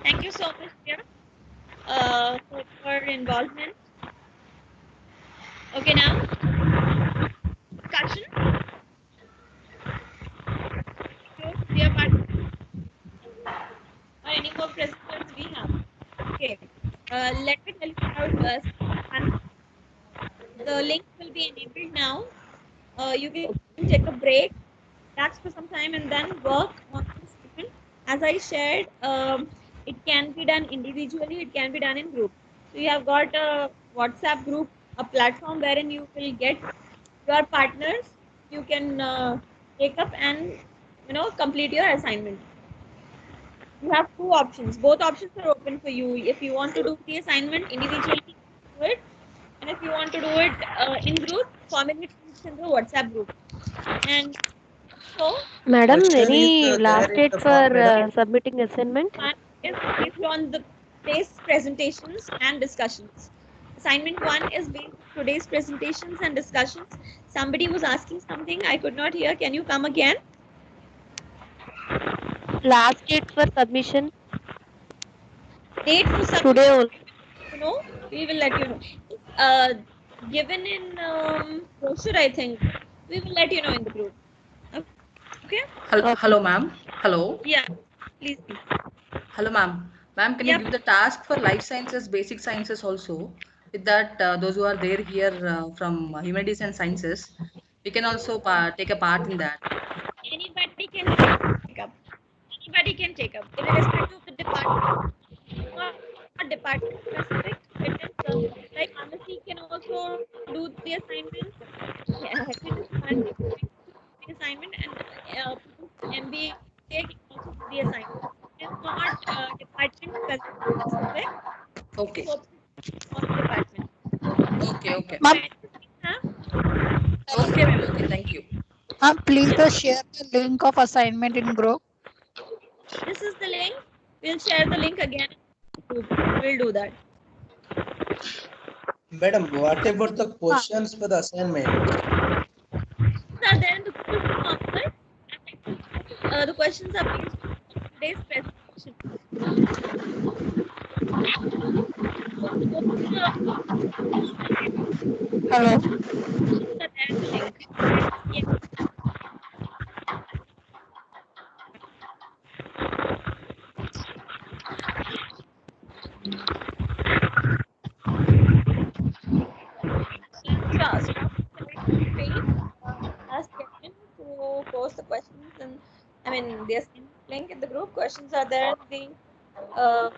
Speaker 9: Thank you so much, dear.
Speaker 4: for involvement. Okay, now discussion. We are part or any more presenters we have. Okay, let me tell you about us. The link will be enabled now. You can take a break, relax for some time, and then work on the assignment. As I shared, it can be done individually, it can be done in group. So you have got a WhatsApp group, a platform wherein you will get your partners. You can take up and complete your assignment. You have two options. Both options are open for you. If you want to do the assignment individually, do it. And if you want to do it in group, formulate it in the WhatsApp group. And so,
Speaker 15: Madam,
Speaker 11: Question is
Speaker 15: any
Speaker 11: there
Speaker 15: last
Speaker 11: in
Speaker 15: date
Speaker 11: the
Speaker 15: for
Speaker 11: form, madam?
Speaker 15: submitting assignment?
Speaker 4: one is based on the today's presentations and discussions. Assignment 1 is based on today's presentations and discussions. Somebody was asking something I could not hear. Can you come again?
Speaker 15: Last date for submission?
Speaker 4: Date for submission.
Speaker 15: Today only.
Speaker 4: We will let you know. Given in brochure, I think. We will let you know in the group. Okay?
Speaker 19: Hello, ma'am. Hello.
Speaker 4: Yeah, please.
Speaker 19: Hello, ma'am. Ma'am, can you give the task for life sciences, basic sciences also? With that, those who are there here from humanities and sciences, we can also take a part in that.
Speaker 4: Anybody can take up. Anybody can take up, irrespective of the department. Not department specific. It is like pharmacy can also do the assignment. Yeah, can't do the assignment, and MBA can also do the assignment. It is not department specific.
Speaker 19: Okay.
Speaker 4: So on the department.
Speaker 19: Okay, okay.
Speaker 12: Ma'am,
Speaker 19: Okay, ma'am. Okay, thank you.
Speaker 12: please share the link of assignment in group.
Speaker 4: This is the link. We'll share the link again. We'll do that.
Speaker 11: Madam, what about the questions for the assignment?
Speaker 4: Are there in the Google Form, right? The questions are based on today's presentation.
Speaker 12: Hello.
Speaker 4: There in the link. Yes. Let's ask Kevin to post the questions, and I mean the assignment link in the group. Questions are there in the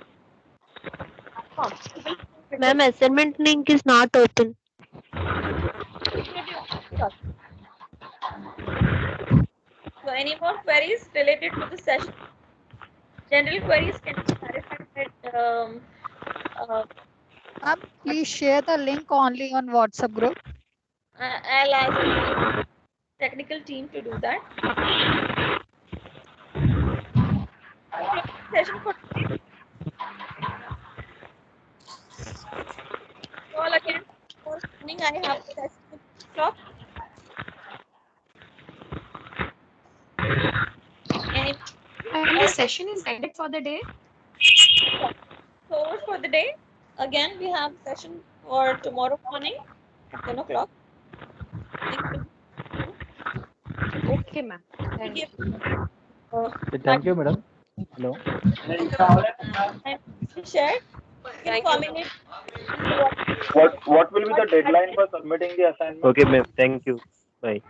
Speaker 4: form.
Speaker 15: Ma'am, assignment link is not open.
Speaker 4: So any more queries related to the session? General queries can be clarified at
Speaker 12: Ma'am, please share the link only on WhatsApp group.
Speaker 4: I'll ask the technical team to do that. Session for today. All again for morning I have the session at 6 o'clock.
Speaker 15: And the session is ended for the day?
Speaker 4: So for the day, again we have session for tomorrow morning at 10 o'clock.
Speaker 15: Okay, ma'am. Thank you.
Speaker 2: Thank you, madam. Hello.
Speaker 4: Shared.
Speaker 10: What will be the deadline for submitting the assignment?
Speaker 20: Okay, ma'am. Thank you. Bye.